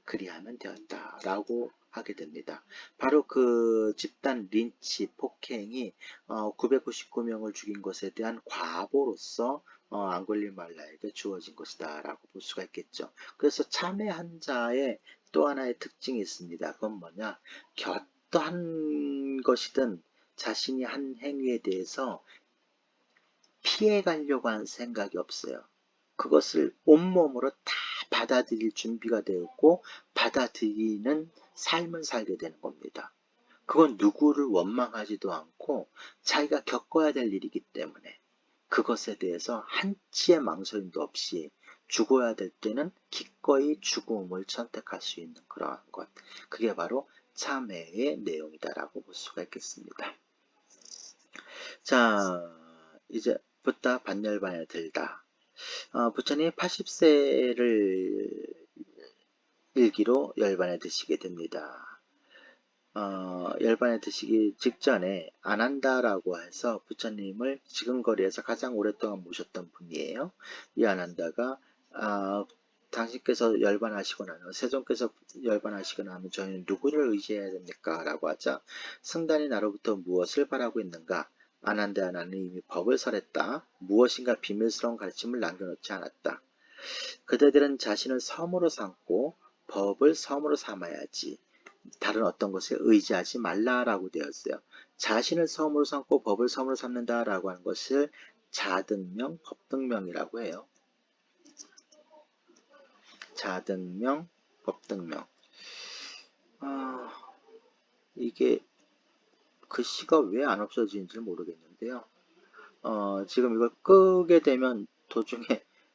그리하면 되었다. 라고 하게 됩니다. 바로 그 집단 린치 폭행이 999명을 죽인 것에 대한 과보로서 앙골리말라에게 주어진 것이다 라고 볼 수가 있겠죠. 그래서 참회한 자의 또 하나의 특징이 있습니다. 그건 뭐냐? 어떠한 것이든 자신이 한 행위에 대해서 피해가려고 하는 생각이 없어요. 그것을 온몸으로 다 받아들일 준비가 되었고 받아들이는 삶을 살게 되는 겁니다. 그건 누구를 원망하지도 않고 자기가 겪어야 될 일이기 때문에 그것에 대해서 한치의 망설임도 없이 죽어야 될 때는 기꺼이 죽음을 선택할 수 있는 그러한 것. 그게 바로 참회의 내용이다라고 볼 수가 있겠습니다. 자, 이제 부다 반열반에 들다. 부처님 80세를 일기로 열반에 드시게 됩니다. 열반에 드시기 직전에 아난다라고 해서 부처님을 지금 거리에서 가장 오랫동안 모셨던 분이에요. 이 아난다가 당신께서 열반하시고 나면 세존께서 열반하시고 나면 저희는 누구를 의지해야 됩니까? 라고 하자 승단이 나로부터 무엇을 바라고 있는가? 아난다 나는 이미 법을 설했다. 무엇인가 비밀스러운 가르침을 남겨놓지 않았다. 그대들은 자신을 섬으로 삼고 법을 섬으로 삼아야지. 다른 어떤 것에 의지하지 말라라고 되어 있어요. 자신을 섬으로 삼고 법을 섬으로 삼는다라고 하는 것을 자등명, 법등명이라고 해요. 자등명, 법등명. 이게 글씨가 왜 안 없어지는지 모르겠는데요. 지금 이걸 끄게 되면 도중에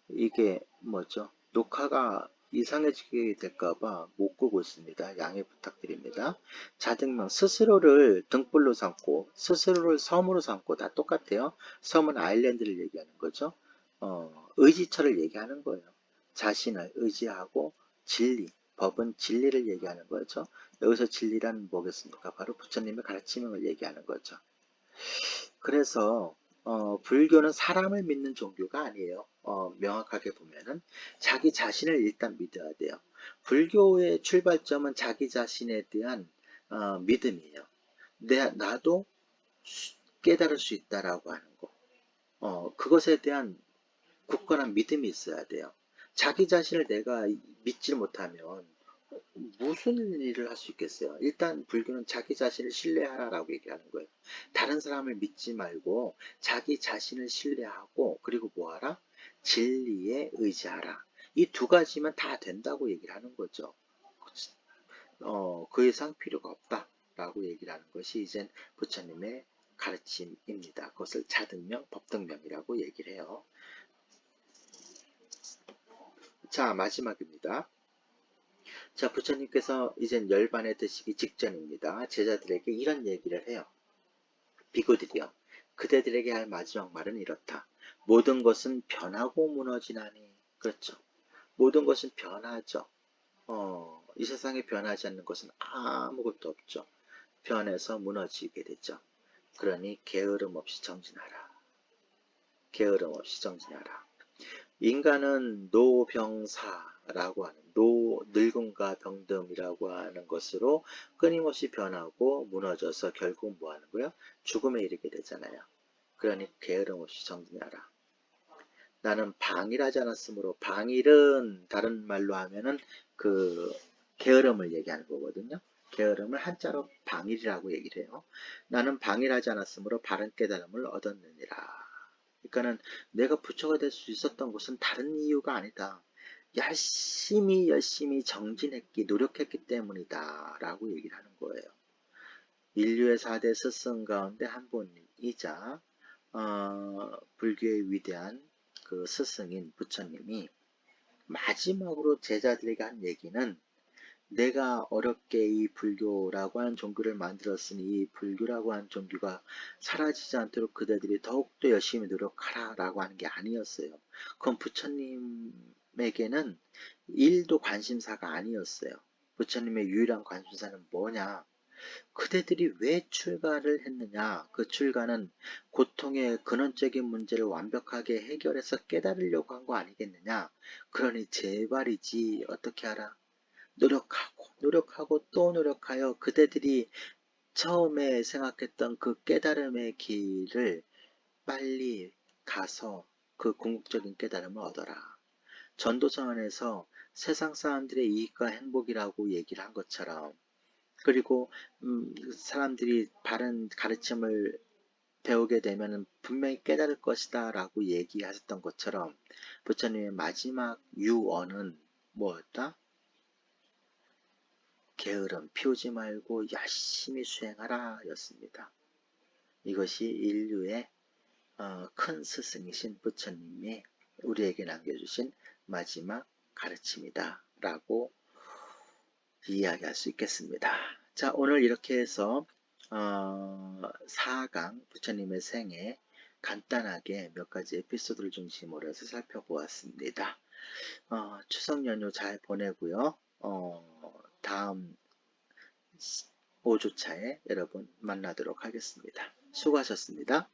이게 뭐죠? 녹화가 이상해지게 될까봐 못 끄고 있습니다. 양해 부탁드립니다. 자등명, 스스로를 등불로 삼고 스스로를 섬으로 삼고 다 똑같아요. 섬은 아일랜드를 얘기하는 거죠. 의지처를 얘기하는 거예요. 자신을 의지하고 진리, 법은 진리를 얘기하는 거죠. 여기서 진리란 뭐겠습니까? 바로 부처님의 가르침을 얘기하는 거죠. 그래서 불교는 사람을 믿는 종교가 아니에요. 명확하게 보면은 자기 자신을 일단 믿어야 돼요. 불교의 출발점은 자기 자신에 대한 믿음이에요. 나도 깨달을 수 있다라고 하는 거. 그것에 대한 굳건한 믿음이 있어야 돼요. 자기 자신을 내가 믿지 못하면 무슨 일을 할 수 있겠어요? 일단 불교는 자기 자신을 신뢰하라라고 얘기하는 거예요. 다른 사람을 믿지 말고 자기 자신을 신뢰하고 그리고 뭐하라? 진리에 의지하라. 이 두 가지면 다 된다고 얘기를 하는 거죠. 그 이상 필요가 없다라고 얘기를 하는 것이 이젠 부처님의 가르침입니다. 그것을 자등명, 법등명이라고 얘기를 해요. 자, 마지막입니다. 자, 부처님께서 이젠 열반에 드시기 직전입니다. 제자들에게 이런 얘기를 해요. 비구들이여, 그대들에게 할 마지막 말은 이렇다. 모든 것은 변하고 무너지나니. 그렇죠. 모든 것은 변하죠. 이 세상에 변하지 않는 것은 아무것도 없죠. 변해서 무너지게 되죠. 그러니 게으름 없이 정진하라. 게으름 없이 정진하라. 인간은 노병사라고 하는 늙음과 병듦이라고 하는 것으로 끊임없이 변하고 무너져서 결국 뭐 하는 거예요? 죽음에 이르게 되잖아요. 그러니 게으름 없이 정진하라. 나는 방일하지 않았으므로 방일은 다른 말로 하면은 그 게으름을 얘기하는 거거든요. 게으름을 한자로 방일이라고 얘기를 해요. 나는 방일하지 않았으므로 바른 깨달음을 얻었느니라. 그러니까는 내가 부처가 될 수 있었던 것은 다른 이유가 아니다. 열심히 정진했기, 노력했기 때문이다. 라고 얘기를 하는 거예요. 인류의 4대 스승 가운데 한 분이자 불교의 위대한 그 스승인 부처님이 마지막으로 제자들에게 한 얘기는 내가 어렵게 이 불교라고 하는 종교를 만들었으니 이 불교라고 하는 종교가 사라지지 않도록 그대들이 더욱더 열심히 노력하라 라고 하는 게 아니었어요. 그건 부처님에게는 1도 관심사가 아니었어요. 부처님의 유일한 관심사는 뭐냐? 그대들이 왜 출가를 했느냐? 그 출가는 고통의 근원적인 문제를 완벽하게 해결해서 깨달으려고 한 거 아니겠느냐? 그러니 제발이지 어떻게 하라? 노력하고 또 노력하여 그대들이 처음에 생각했던 그 깨달음의 길을 빨리 가서 그 궁극적인 깨달음을 얻어라. 전도서 안에서 세상 사람들의 이익과 행복이라고 얘기를 한 것처럼 그리고 사람들이 바른 가르침을 배우게 되면 분명히 깨달을 것이다 라고 얘기하셨던 것처럼 부처님의 마지막 유언은 뭐였다? 게으름 피우지 말고 열심히 수행하라 였습니다. 이것이 인류의 큰 스승이신 부처님이 우리에게 남겨주신 마지막 가르침이다 라고 이야기할 수 있겠습니다. 자, 오늘 이렇게 해서 4강 부처님의 생애 간단하게 몇 가지 에피소드를 중심으로 해서 살펴보았습니다. 추석 연휴 잘 보내고요. 다음 5주차에 여러분 만나도록 하겠습니다. 수고하셨습니다.